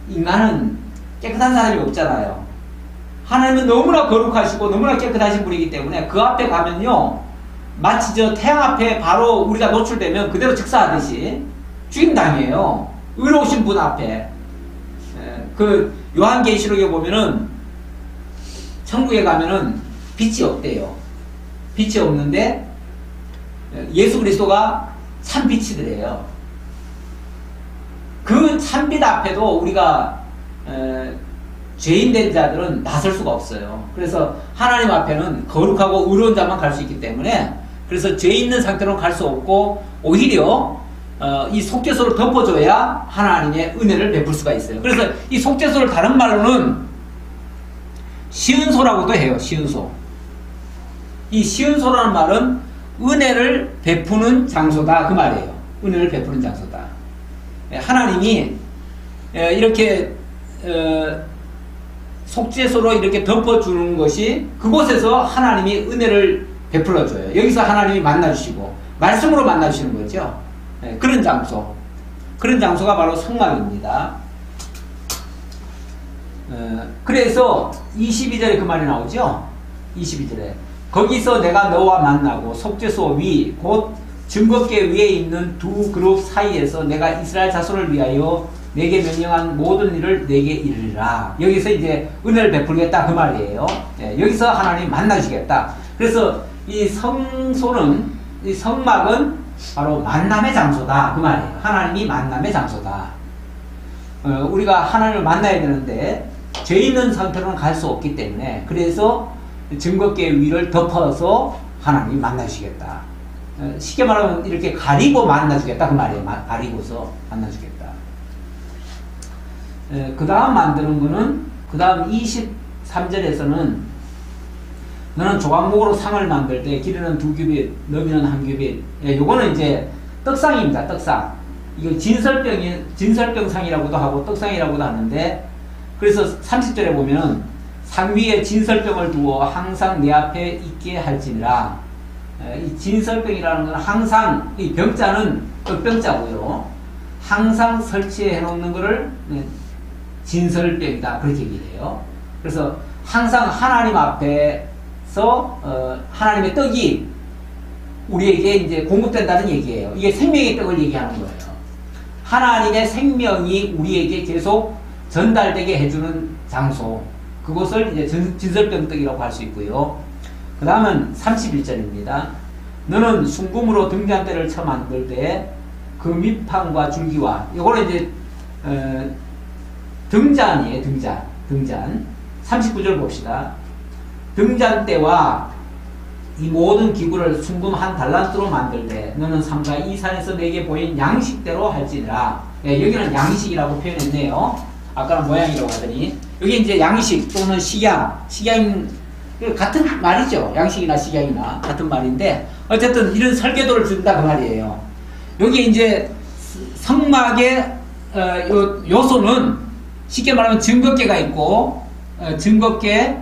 인간은 깨끗한 사람이 없잖아요. 하나님은 너무나 거룩하시고 너무나 깨끗하신 분이기 때문에 그 앞에 가면요 마치 저 태양 앞에 바로 우리가 노출되면 그대로 즉사하듯이 죽임당해요. 의로우신 분 앞에. 그 요한계시록에 보면은 천국에 가면은 빛이 없대요. 빛이 없는데 예수 그리스도가 참빛이더래요. 그 참빛 앞에도 우리가 죄인된 자들은 나설 수가 없어요. 그래서 하나님 앞에는 거룩하고 의로운 자만 갈 수 있기 때문에, 그래서 죄 있는 상태로 갈 수 없고 오히려 이 속죄소를 덮어줘야 하나님의 은혜를 베풀 수가 있어요. 그래서 이 속죄소를 다른 말로는 시은소라고도 해요. 시은소. 이 시은소라는 말은 은혜를 베푸는 장소다 그 말이에요. 은혜를 베푸는 장소다. 하나님이 이렇게 속죄소로 이렇게 덮어주는 것이 그곳에서 하나님이 은혜를 베풀어줘요. 여기서 하나님이 만나주시고 말씀으로 만나주시는 거죠. 그런 장소. 그런 장소가 바로 성막입니다. 그래서 22절에 그 말이 나오죠. 22절에 거기서 내가 너와 만나고 속죄소 위 곧 증거궤 위에 있는 두 그룹 사이에서 내가 이스라엘 자손을 위하여 내게 명령한 모든 일을 내게 이르리라. 여기서 이제 은혜를 베풀겠다 그 말이에요. 여기서 하나님 만나주겠다. 그래서 이 성소는, 이 성막은 바로 만남의 장소다 그 말이에요. 하나님이 만남의 장소다. 우리가 하나님을 만나야 되는데 죄 있는 상태로는 갈 수 없기 때문에, 그래서 증거궤 위를 덮어서 하나님이 만나주시겠다. 쉽게 말하면 이렇게 가리고 만나주겠다 그 말이에요. 가리고서 만나주겠다. 그 다음 만드는 거는, 그 다음 23절에서는 너는 조각목으로 상을 만들 때 길이는 2규빗, 너비는 1규빗. 요거는 이제 떡상입니다. 떡상. 이거 진설병상이라고도 하고 떡상이라고도 하는데, 그래서 30절에 보면 상 위에 진설병을 두어 항상 내 앞에 있게 할지니라. 이 진설병이라는 건 항상, 이 병자는 떡병자고요. 항상 설치해 놓는 것을 진설병이다 그렇게 얘기해요. 그래서 항상 하나님 앞에서 하나님의 떡이 우리에게 이제 공급된다는 얘기예요. 이게 생명의 떡을 얘기하는 거예요. 하나님의 생명이 우리에게 계속 전달되게 해주는 장소, 그것을 이제 진설병떡이라고 할 수 있고요. 그 다음은 31절입니다. 너는 순금으로 등잔대를 쳐 만들되 그 밑판과 줄기와 요거는 이제 등잔이에요. 등잔 39절 봅시다. 등잔대와 이 모든 기구를 순금 한 달란트로 만들되 너는 삼가 이 산에서 내게 보인 양식대로 할지니라. 예, 여기는 양식이라고 표현했네요. 아까는 모양이라고 하더니 여기 이제 양식 또는 식양 같은 말이죠. 양식이나 식양이나 같은 말인데 어쨌든 이런 설계도를 준다 그 말이에요. 여기 이제 성막의 요소는 쉽게 말하면 증거계가 있고 증거계,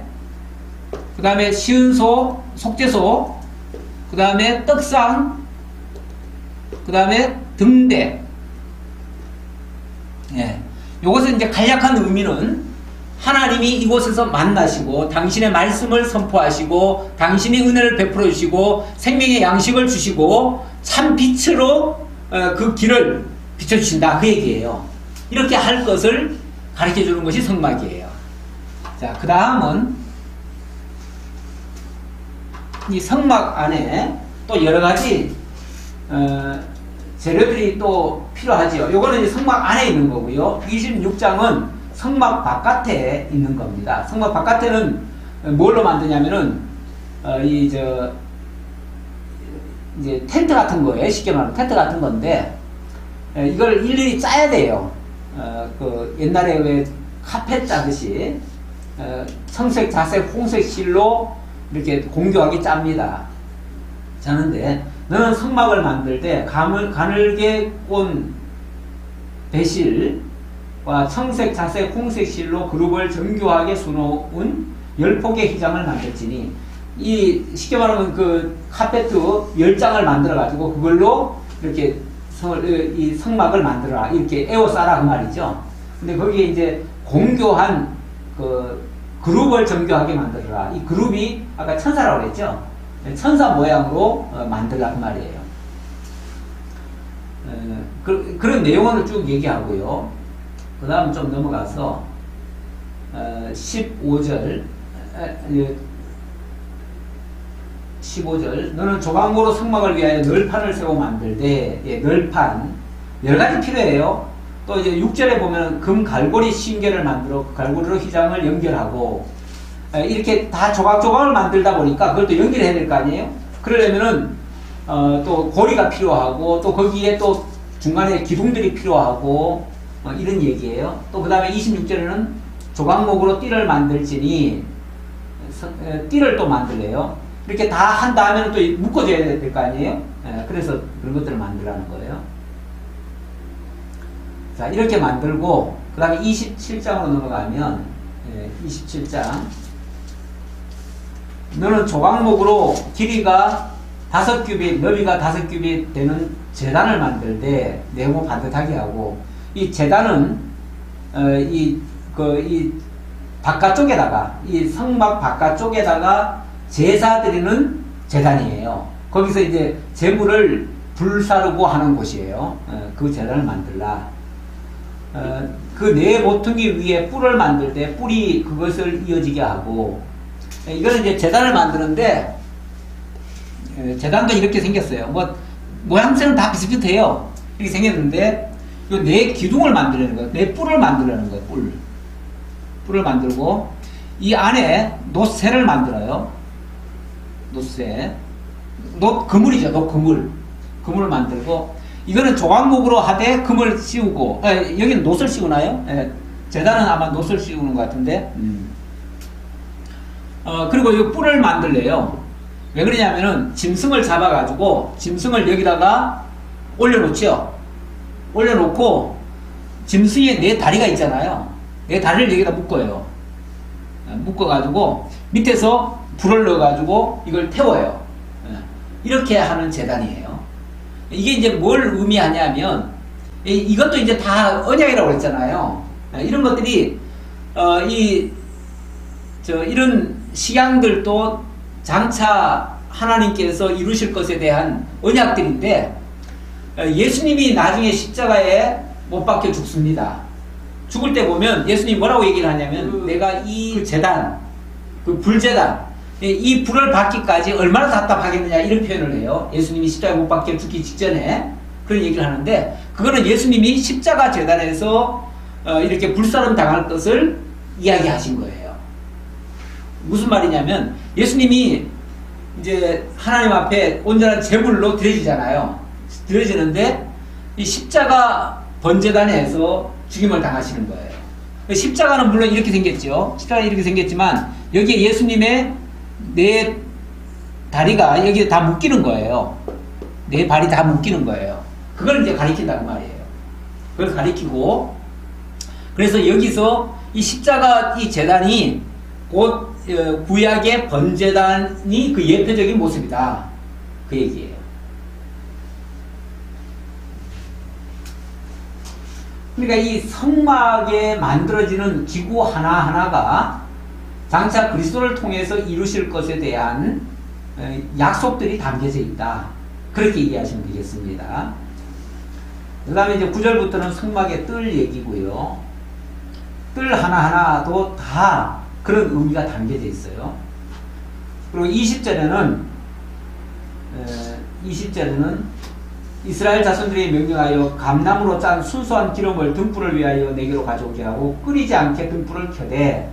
그 다음에 시은소, 속죄소, 그 다음에 떡상, 그 다음에 등대. 예. 요것은 이제 간략한 의미는 하나님이 이곳에서 만나시고 당신의 말씀을 선포하시고 당신의 은혜를 베풀어 주시고 생명의 양식을 주시고 참 빛으로 그 길을 비춰주신다 그 얘기예요. 이렇게 할 것을 가르쳐 주는 것이 성막이에요. 자, 그 다음은 이 성막 안에 또 여러 가지 재료들이 또 필요하지요. 요거는 이제 성막 안에 있는 거고요. 26장은 성막 바깥에 있는 겁니다. 성막 바깥에는 뭘로 만드냐면은 이제 텐트 같은 거예요. 쉽게 말하면 텐트 같은 건데 이걸 일일이 짜야 돼요. 그 옛날에 왜 카펫 짜듯이 청색, 자색, 홍색 실로 이렇게 공교하게 짭니다. 자는데 너는 성막을 만들 때 가늘게 꼰 배실과 청색, 자색, 홍색 실로 그룹을 정교하게 수놓은 10폭의 휘장을 만들지니 이 쉽게 말하면 그 카페트 10장을 만들어 가지고 그걸로 이렇게 이 성막을 만들어라 이렇게 에워싸라 그 말이죠. 근데 거기에 이제 공교한 그 그룹을 정교하게 만들어라. 이 그룹이 아까 천사라고 그랬죠. 천사 모양으로 만들라 그 말이에요. 그런 내용을 쭉 얘기하고요. 그 다음 좀 넘어가서 15절 너는 조각모로 성막을 위하여 널판을 세워 만들되 예, 널판 여러 가지 필요해요. 또 이제 6절에 보면 금 갈고리 신계를 만들어 갈고리로 휘장을 연결하고 이렇게 다 조각조각을 만들다 보니까 그걸 또 연결해야 될 거 아니에요? 그러려면은 또 고리가 필요하고 또 거기에 또 중간에 기둥들이 필요하고 이런 얘기예요. 또 그 다음에 26절에는 조각목으로 띠를 만들지니 띠를 또 만들래요. 이렇게 다 한 다음에는 또 묶어줘야 될 거 아니에요? 그래서 그런 것들을 만들라는 거예요. 자, 이렇게 만들고 그 다음에 27장으로 넘어가면 27장 너는 조각목으로 길이가 5규빗, 너비가 5규빗 되는 제단을 만들되 네모 반듯하게 하고 이 제단은 이 바깥쪽에다가 이 성막 바깥쪽에다가 제사 드리는 제단이에요. 거기서 이제 제물을 불사르고 하는 곳이에요. 그 제단을 만들라. 그 네 모퉁이 위에 뿔을 만들 때 뿔이 그것을 이어지게 하고 이거는 이제 제단을 만드는데 제단도 이렇게 생겼어요. 뭐 모양새는 다 비슷비슷해요. 이렇게 생겼는데 이 네 기둥을 만들려는 거예요. 네 뿔을 만들려는 거예요. 뿔을 만들고 이 안에 놋새를 만들어요. 놋새 그물이죠. 그물을 만들고 이거는 조각목으로 하되 금을 씌우고 여기는 놋을 씌우나요? 제단은 아마 놋을 씌우는 것 같은데 그리고 이 뿔을 만들래요. 왜 그러냐면은 짐승을 잡아가지고 짐승을 여기다가 올려놓죠. 올려놓고 짐승의 네 다리가 있잖아요. 네 다리를 여기다 묶어요. 묶어가지고 밑에서 불을 넣어가지고 이걸 태워요. 이렇게 하는 제단이에요. 이게 이제 뭘 의미하냐면 이것도 이제 다 언약이라고 그랬잖아요. 이런 것들이 이런 식양들도 장차 하나님께서 이루실 것에 대한 언약들인데 예수님이 나중에 십자가에 못 박혀 죽습니다. 죽을 때 보면 예수님이 뭐라고 얘기를 하냐면 내가 이 제단, 그 불제단 이 불을 받기까지 얼마나 답답하겠느냐 이런 표현을 해요. 예수님이 십자가에 못 박혀 죽기 직전에 그런 얘기를 하는데, 그거는 예수님이 십자가 재단에서 이렇게 불사름 당할 것을 이야기하신 거예요. 무슨 말이냐면, 예수님이 이제 하나님 앞에 온전한 제물로 드려지잖아요. 드려지는데 이 십자가 번제단에서 죽임을 당하시는 거예요. 십자가는 물론 이렇게 생겼죠. 십자가는 이렇게 생겼지만 여기에 예수님의 네 다리가 여기에 다 묶이는 거예요. 네 발이 다 묶이는 거예요. 그걸 이제 가리킨다는 말이에요. 그걸 가리키고, 그래서 여기서 이 십자가 이 제단이 곧 구약의 번제단이 그 예표적인 모습이다, 그 얘기예요. 그러니까 이 성막에 만들어지는 기구 하나하나가 장차 그리스도를 통해서 이루실 것에 대한 약속들이 담겨져 있다, 그렇게 이해하시면 되겠습니다. 그 다음에 이제 9절부터는 성막의 뜰 얘기고요. 뜰 하나하나도 다 그런 의미가 담겨져 있어요. 그리고 20절에는 이스라엘 자손들이 명령하여 감나무로 짠 순수한 기름을 등불을 위하여 내게로 가져오게 하고 끓이지 않게 등불을 켜되,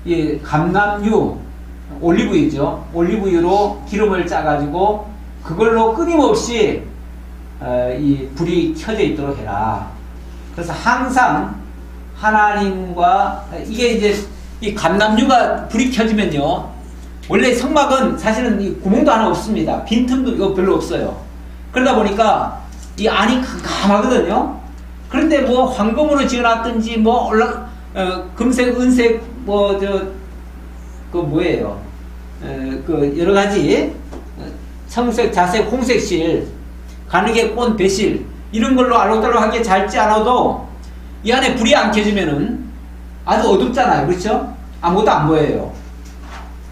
이 감남유, 올리브유죠. 올리브유로 기름을 짜가지고 그걸로 끊임없이 이 불이 켜져 있도록 해라. 그래서 항상 하나님과, 이게 이제 이 감남유가 불이 켜지면요, 원래 성막은 사실은 이 구멍도 하나 없습니다. 빈틈도 별로 없어요. 그러다 보니까 이 안이 깜깜하거든요. 그런데 뭐 황금으로 지어놨든지 뭐 금색, 은색, 뭐예요? 그 여러 가지 청색, 자색, 홍색 실, 가늘게 꼰 배실, 이런 걸로 알록달록하게 잘지 않아도 이 안에 불이 안 켜지면은 아주 어둡잖아요. 그렇죠? 아무것도 안 보여요.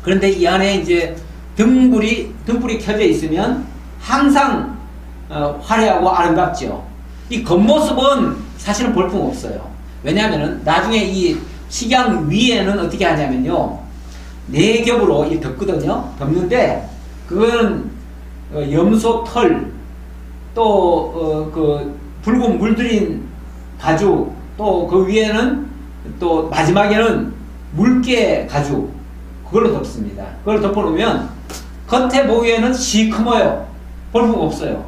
그런데 이 안에 이제 등불이 켜져 있으면 항상 화려하고 아름답죠. 이 겉모습은 사실은 볼품 없어요. 왜냐하면 나중에 이 식양 위에는 어떻게 하냐면요, 네 겹으로 이 덮거든요. 덮는데 그거는 염소 털, 또 그 붉은 물들인 가죽, 또 그 위에는 또 마지막에는 물개 가죽, 그걸로 덮습니다. 그걸 덮어놓으면 겉에 보기에는 시커머요. 볼품 없어요.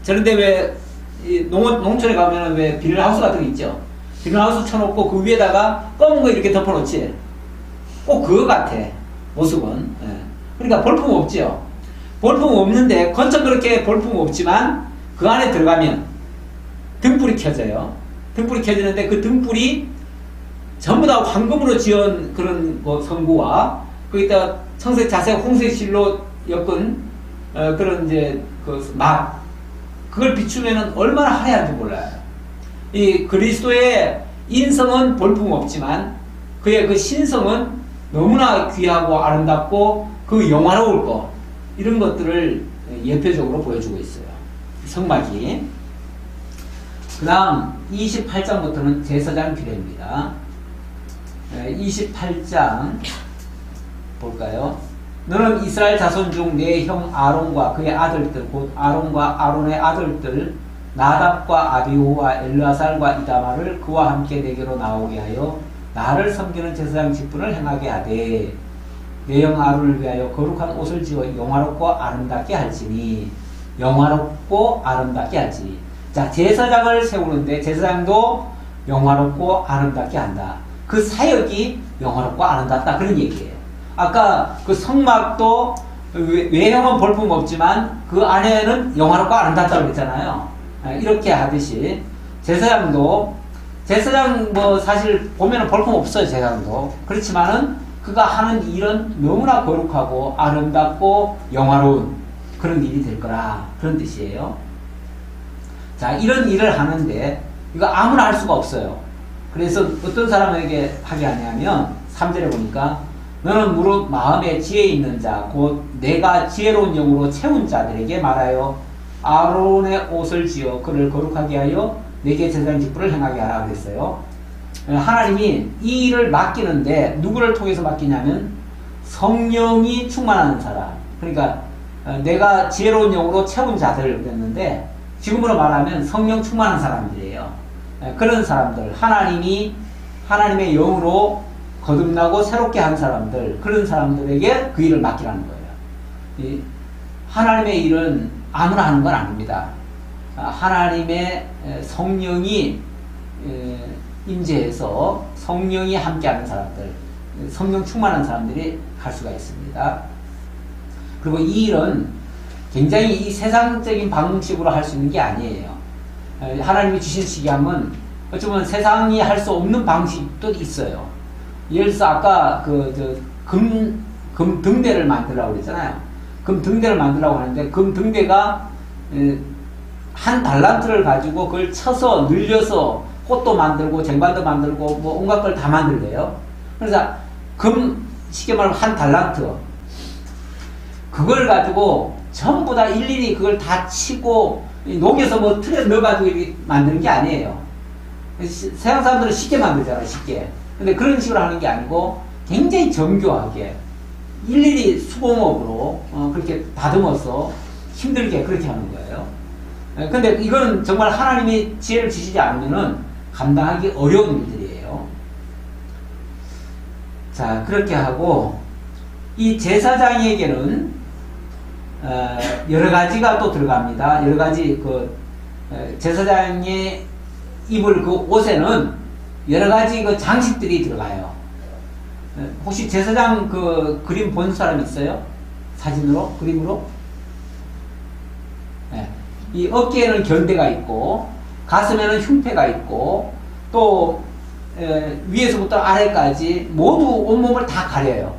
저런데 왜 농촌에 가면은 왜 비닐하우스 같은 거 있죠? 비닐하우스 쳐놓고 그 위에다가 검은 거 이렇게 덮어놓지. 꼭 그거 같아, 모습은. 예. 그러니까 볼품 없죠. 볼품 없는데 겉은 그렇게 볼품 없지만 그 안에 들어가면 등불이 켜져요. 등불이 켜지는데 그 등불이 전부 다 황금으로 지은 그런 성구와 거기다 청색, 자색, 홍색 실로 엮은 그런 이제 그걸 비추면은 얼마나 화려한지 몰라요. 이 그리스도의 인성은 볼품 없지만 그의 그 신성은 너무나 귀하고 아름답고 그 영화로울 것, 이런 것들을 예표적으로 보여주고 있어요, 성막이. 그 다음 28장부터는 제사장 규례입니다. 28장 볼까요? 너는 이스라엘 자손 중 내 형 아론과 그의 아들들, 곧 아론과 아론의 아들들 나답과 아비후와 엘르아살과 이다마를 그와 함께 내게로 나오게 하여 나를 섬기는 제사장 직분을 행하게 하되, 내 형 아론을 위하여 거룩한 옷을 지어 영화롭고 아름답게 할지니, 영화롭고 아름답게 할지니. 자, 제사장을 세우는데 제사장도 영화롭고 아름답게 한다. 그 사역이 영화롭고 아름답다, 그런 얘기예요. 아까 그 성막도 외형은 볼품 없지만 그 안에는 영화롭고 아름답다고 그랬잖아요. 이렇게 하듯이 제사장 뭐 사실 보면은 볼품 없어요, 제사장도. 그렇지만은 그가 하는 일은 너무나 거룩하고 아름답고 영화로운 그런 일이 될 거라, 그런 뜻이에요. 자, 이런 일을 하는데 이거 아무나 할 수가 없어요. 그래서 어떤 사람에게 하게 하냐면 3절에 보니까 너는 무릇 마음에 지혜 있는 자, 곧 내가 지혜로운 영으로 채운 자들에게 말하여 아론의 옷을 지어 그를 거룩하게 하여 내게 제사장 직분을 행하게 하라 그랬어요. 하나님이 이 일을 맡기는데 누구를 통해서 맡기냐면 성령이 충만한 사람. 그러니까 내가 지혜로운 영으로 채운 자들 그랬는데 지금으로 말하면 성령 충만한 사람들이에요. 그런 사람들, 하나님의 영으로 거듭나고 새롭게 한 사람들, 그런 사람들에게 그 일을 맡기라는 거예요. 하나님의 일은 아무나 하는 건 아닙니다. 하나님의 성령이 임재해서 성령이 함께하는 사람들, 성령 충만한 사람들이 할 수가 있습니다. 그리고 이 일은 굉장히 이 세상적인 방식으로 할 수 있는 게 아니에요. 하나님이 주신 식양은 어쩌면 세상이 할 수 없는 방식도 있어요. 예를 들어서 아까 금 등대를 만들라고 그랬잖아요. 금 등대를 만들라고 하는데 금 등대가 한 달란트를 가지고 그걸 쳐서 늘려서 꽃도 만들고 쟁반도 만들고 뭐 온갖 걸 다 만들래요. 그래서 쉽게 말하면 한 달란트 그걸 가지고 전부 다 일일이 그걸 다 치고 녹여서 뭐 틀에 넣어가지고 이렇게 만드는 게 아니에요. 세상 사람들은 쉽게 만들잖아요, 쉽게. 근데 그런 식으로 하는 게 아니고 굉장히 정교하게 일일이 수공업으로 그렇게 다듬어서 힘들게 그렇게 하는 거예요. 근데 이건 정말 하나님이 지혜를 주시지 않으면은 감당하기 어려운 일들이에요. 자, 그렇게 하고 이 제사장에게는 여러 가지가 또 들어갑니다. 여러 가지 제사장이 입을 그 옷에는 여러 가지 그 장식들이 들어가요. 혹시 제사장 그림 본 사람 있어요? 사진으로? 그림으로? 네. 이 어깨에는 견대가 있고 가슴에는 흉패가 있고 또 위에서부터 아래까지 모두 온몸을 다 가려요.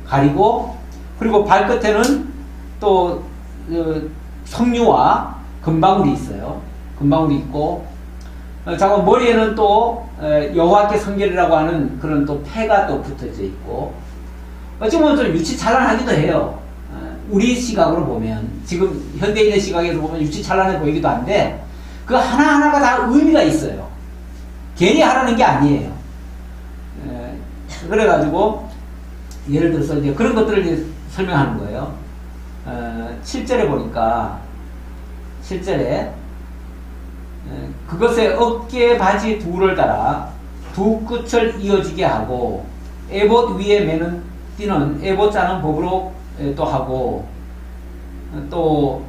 가리고 그리고 발끝에는 또 석류와 금방울이 있어요. 금방울이 있고 자고 머리에는 또 여호와께 성결이라고 하는 그런 또 패가 또 붙어져 있고 어쩌면 좀 유치찬란하기도 해요. 우리 시각으로 보면 지금 현대인의 시각에서 보면 유치찬란해 보이기도 한데 그 하나하나가 다 의미가 있어요. 괜히 하라는 게 아니에요. 그래가지고 예를 들어서 이제 그런 것들을 이제 설명하는 거예요. 7절에 보니까 7절에 그것에 어깨 바지 둘을 달아 두 끝을 이어지게 하고 에봇 위에 매는 띠는 에봇 짜는 법으로 또 하고 또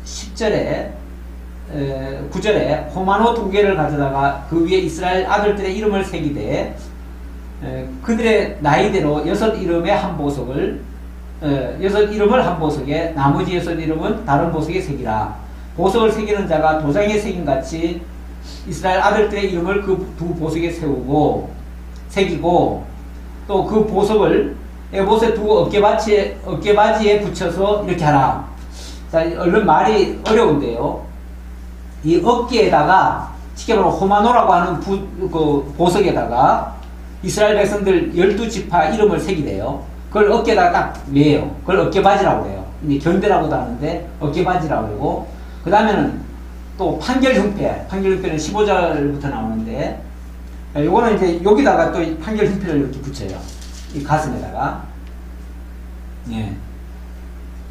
10절에 9절에 호마노 두 개를 가져다가 그 위에 이스라엘 아들들의 이름을 새기되 그들의 나이대로 6 이름의 한 보석을 6 이름을 한 보석에 나머지 6 이름은 다른 보석에 새기라. 보석을 새기는 자가 도장에 새김같이 이스라엘 아들들의 이름을 그 두 보석에 새기고 또 그 보석을 에봇의 두 어깨바지에 붙여서 이렇게 하라. 자, 얼른 말이 어려운데요. 이 어깨에다가 쉽게 말하면 호마노라고 하는 그 보석에다가 이스라엘 백성들 12지파 이름을 새기래요. 그걸 어깨에다가 딱 매요. 그걸 어깨바지라고 해요. 이제 견대라고도 하는데 어깨바지라고 하고 그 다음에는 또 판결흉패는 15절부터 나오는데 요거는 이제 여기다가 또 판결흉패를 이렇게 붙여요. 이 가슴에다가 예.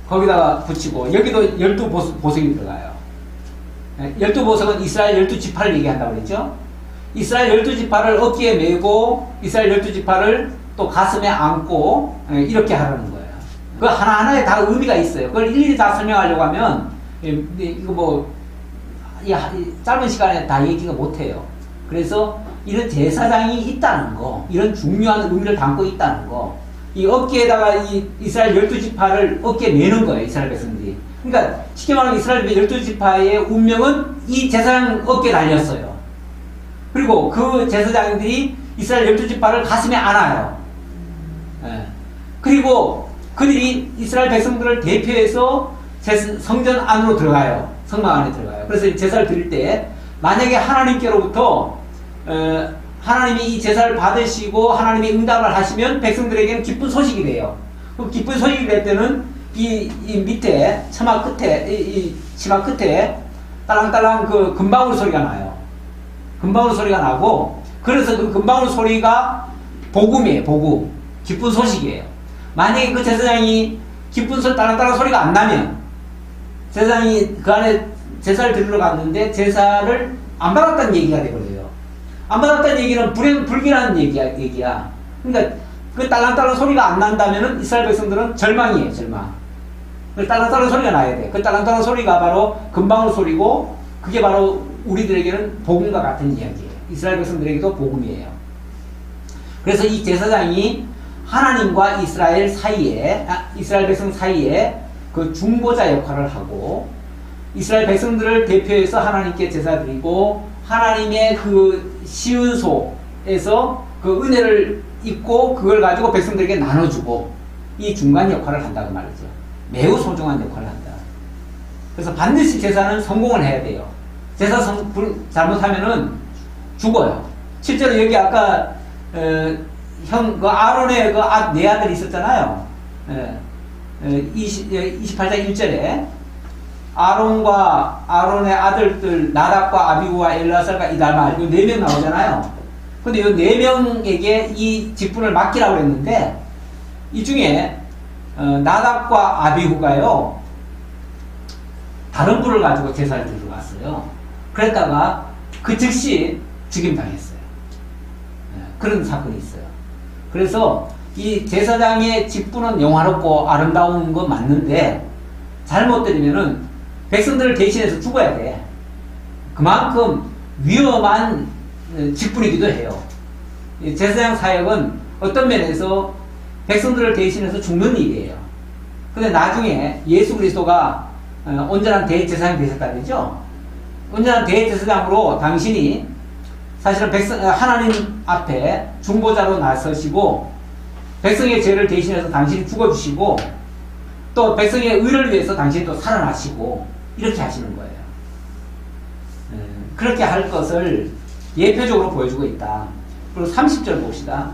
거기다가 붙이고 여기도 12보석이 들어가요. 12보석은 이스라엘 12지파를 얘기한다고 그랬죠. 이스라엘 12지파를 어깨에 메고 이스라엘 12지파를 또 가슴에 안고 이렇게 하라는 거예요. 그 하나하나에 다 의미가 있어요. 그걸 일일이 다 설명하려고 하면 이거 뭐 짧은 시간에 다 얘기가 못해요. 그래서 이런 제사장이 있다는 거, 이런 중요한 의미를 담고 있다는 거, 이 어깨에다가 이 이스라엘 12지파를 어깨에 매는 거예요. 이스라엘 백성들이. 그러니까 쉽게 말하면 이스라엘 12지파의 운명은 이 제사장 어깨에 달렸어요. 그리고 그 제사장들이 이스라엘 12지파를 가슴에 안아요. 예. 그리고 그들이 이스라엘 백성들을 대표해서 성전 안으로 들어가요. 성막 안에 들어가요. 그래서 제사를 드릴 때 만약에 하나님께로부터 하나님이 이 제사를 받으시고 하나님이 응답을 하시면 백성들에게는 기쁜 소식이 돼요. 그 기쁜 소식이 될 때는 이 밑에 처마 끝에 이 치마 끝에 딸랑딸랑 그 금방울 소리가 나요. 금방울 소리가 나고 그래서 그 금방울 소리가 복음이에요. 복음. 기쁜 소식이에요. 만약에 그 제사장이 기쁜 소리 딸랑딸랑 소리가 안 나면 제사장이 그 안에 제사를 드리러 갔는데 제사를 안 받았다는 얘기가 되거든요. 안 받았다는 얘기는 불길한 얘기야. 그러니까 그 딸랑딸랑 소리가 안 난다면은 이스라엘 백성들은 절망이에요, 절망. 그 딸랑딸랑 소리가 나야 돼. 그 딸랑딸랑 소리가 바로 금방울 소리고 그게 바로 우리들에게는 복음과 같은 이야기예요. 이스라엘 백성들에게도 복음이에요. 그래서 이 제사장이 하나님과 이스라엘 사이에, 이스라엘 백성 사이에 그 중보자 역할을 하고 이스라엘 백성들을 대표해서 하나님께 제사 드리고 하나님의 그 시은소에서 그 은혜를 입고 그걸 가지고 백성들에게 나눠주고 이 중간 역할을 한다고 말이죠. 매우 소중한 역할을 한다. 그래서 반드시 제사는 성공을 해야 돼요. 제사 잘못하면은 죽어요. 실제로 여기 아까 그 아론의 그 네 아들이 있었잖아요. 28장 1절에 아론과 아론의 아들들 나답과 아비후와 엘라살과 이달마 이 4명 나오잖아요. 근데 이 4명에게 이 직분을 맡기라고 했는데 이 중에 나답과 아비후가요 다른 불을 가지고 제사를 드리러 갔어요. 그랬다가 그 즉시 죽임당했어요. 그런 사건이 있어요. 그래서 이 제사장의 직분은 영화롭고 아름다운 거 맞는데 잘못되면은 백성들을 대신해서 죽어야 돼. 그만큼 위험한 직분이기도 해요. 제사장 사역은 어떤 면에서 백성들을 대신해서 죽는 일이에요. 근데 나중에 예수 그리스도가 온전한 대제사장이 되셨다 그러죠. 온전한 대제사장으로 당신이 사실은 하나님 앞에 중보자로 나서시고 백성의 죄를 대신해서 당신이 죽어주시고 또 백성의 의를 위해서 당신이 또 살아나시고 이렇게 하시는 거예요. 그렇게 할 것을 예표적으로 보여주고 있다. 그리고 30절 봅시다.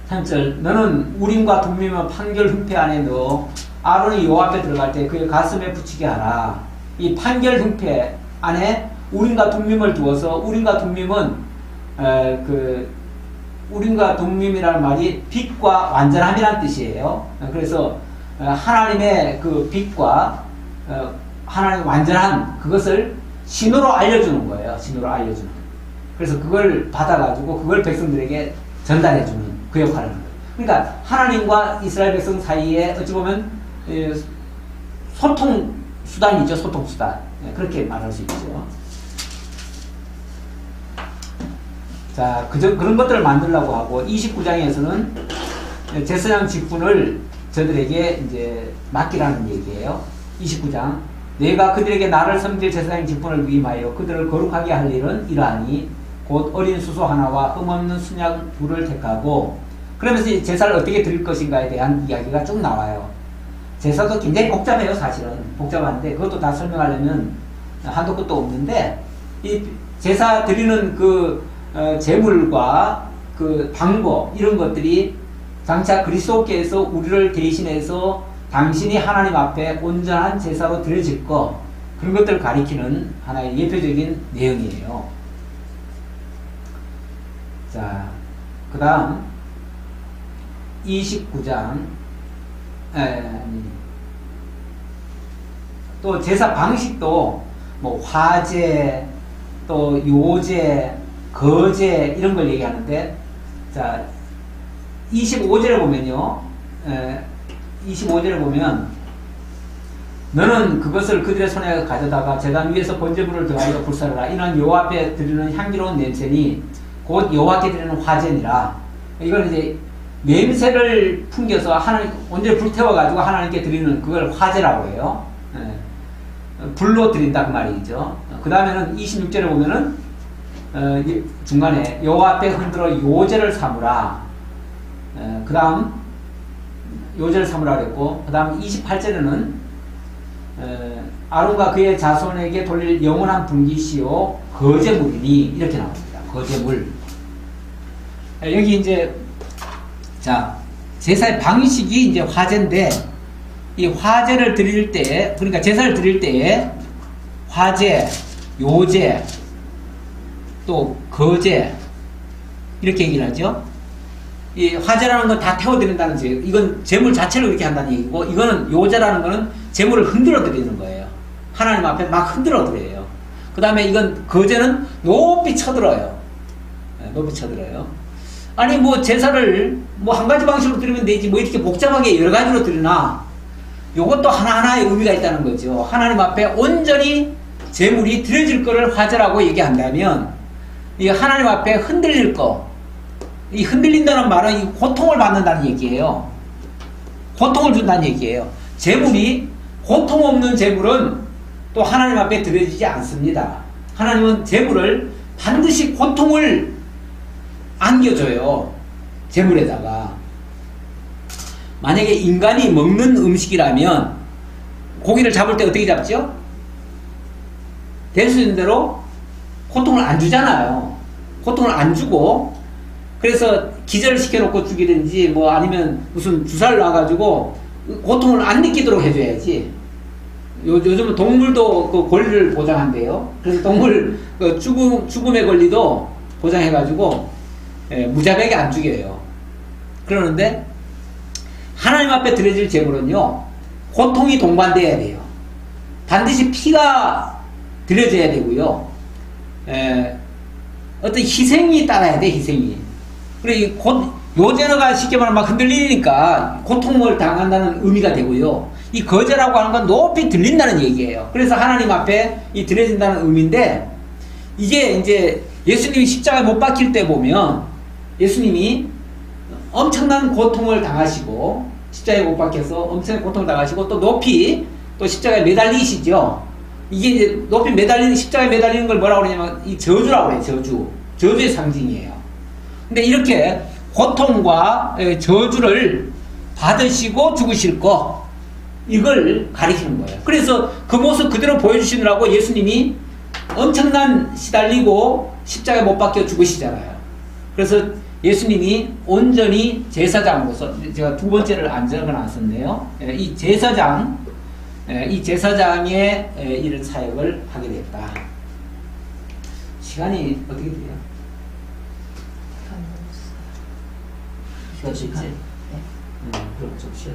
30절 너는 우림과 둠밈은 판결 흉패 안에 넣어 아론이 여호와 앞에 들어갈 때 그의 가슴에 붙이게 하라. 이 판결 흉패 안에 우림과 둠밈을 두어서 우림과 둠밈은 우림과 둠밈이라는 말이 빛과 완전함이라는 뜻이에요. 그래서 하나님의 그 빛과 하나님의 완전함 그것을 신호로 알려주는 거예요. 신호로 알려주는. 그래서 그걸 받아가지고 그걸 백성들에게 전달해주는 그 역할을 하는 거예요. 그러니까 하나님과 이스라엘 백성 사이에 어찌 보면 소통 수단이죠. 소통 수단. 그렇게 말할 수 있죠. 자, 그런 것들을 만들려고 하고 29장에서는 제사장 직분을 저들에게 이제 맡기라는 얘기예요. 29장. 내가 그들에게 나를 섬길 제사장 직분을 위임하여 그들을 거룩하게 할 일은 이러하니 곧 어린 수소 하나와 흠없는 순양 둘을 택하고 그러면서 제사를 어떻게 드릴 것인가에 대한 이야기가 쭉 나와요. 제사도 굉장히 복잡해요. 사실은 복잡한데 그것도 다 설명하려면 한도 끝도 없는데 이 제사 드리는 그 제물과 그 방법 이런 것들이 장차 그리스도께서 우리를 대신해서 당신이 하나님 앞에 온전한 제사로 드려질 것 그런 것들을 가리키는 하나의 예표적인 내용이에요. 자, 그 다음 29장 또 제사 방식도 뭐 화제 또 요제 거제 이런 걸 얘기하는데 자 25절에 보면요 25절에 보면 너는 그것을 그들의 손에 가져다가 제단 위에서 번제물을 더하여 불사르라. 이는 여호와 앞에 드리는 향기로운 냄새니 곧 여호와께 드리는 화제니라. 이걸 이제 냄새를 풍겨서 하나님 온전히 불태워가지고 하나님께 드리는 그걸 화제라고 해요. 불로 드린다 그 말이죠. 그 다음에는 26절에 보면은 중간에 여호와 앞에 흔들어 요제를 삼으라. 그 다음 요제를 삼으라 그랬고 그 다음 28절에는 아론과 그의 자손에게 돌릴 영원한 분깃이요 거제물이니 이렇게 나옵니다. 거제물. 여기 이제 자 제사의 방식이 이제 화제인데 이 화제를 드릴 때 그러니까 제사를 드릴 때에 화제, 요제 또 거제 이렇게 얘기를 하죠. 이 화제라는 건 다 태워드린다는 제 이건 재물 자체를 그렇게 한다는 얘기고, 이거는 요제라는 거는 재물을 흔들어 드리는 거예요. 하나님 앞에 막 흔들어 드려요. 그 다음에 이건 거제는 높이 쳐들어요. 높이 쳐들어요. 아니 뭐 제사를 뭐 한 가지 방식으로 드리면 되지 뭐 이렇게 복잡하게 여러 가지로 드리나, 요것도 하나하나의 의미가 있다는 거죠. 하나님 앞에 온전히 재물이 드려질 거를 화제라고 얘기한다면, 이 하나님 앞에 흔들릴 거, 이 흔들린다는 말은 이 고통을 받는다는 얘기예요. 고통을 준다는 얘기예요. 재물이 고통 없는 재물은 또 하나님 앞에 드려지지 않습니다. 하나님은 재물을 반드시 고통을 안겨줘요. 재물에다가. 만약에 인간이 먹는 음식이라면 고기를 잡을 때 어떻게 잡죠? 될 수 있는 대로 고통을 안 주잖아요. 고통을 안 주고, 그래서 기절을 시켜놓고 죽이든지 뭐 아니면 무슨 주사를 놔가지고 고통을 안 느끼도록 해줘야지. 요즘은 동물도 그 권리를 보장한대요. 그래서 동물 그 죽음의 권리도 보장해가지고 무자백에 안 죽여요. 그러는데 하나님 앞에 드려질 제물은요, 고통이 동반돼야 돼요. 반드시 피가 드려져야 되고요. 어떤 희생이 따라야 돼, 희생이. 그리고 요제너가 쉽게 말하면 막 흔들리니까 고통을 당한다는 의미가 되고요. 이 거제라고 하는 건 높이 들린다는 얘기예요. 그래서 하나님 앞에 이 드려진다는 의미인데, 이게 이제 예수님이 십자가에 못 박힐 때 보면 예수님이 엄청난 고통을 당하시고, 십자가에 못 박혀서 엄청난 고통을 당하시고 또 높이 또 십자가에 매달리시죠. 이게 이제 높이 매달리는, 십자가에 매달리는 걸 뭐라고 그러냐면 이 저주라고 해요. 저주의 상징이에요. 근데 이렇게 고통과 저주를 받으시고 죽으실 거, 이걸 가리키는 거예요. 그래서 그 모습 그대로 보여주시느라고 예수님이 엄청난 시달리고 십자가에 못 박혀 죽으시잖아요. 그래서 예수님이 온전히 제사장으로서, 제가 두 번째를 안 적어놨었네요. 이 제사장의 이런 사역을 하게 됐다. 시간이 어떻게 돼요? 그렇지. 그럼 좀 쉬어.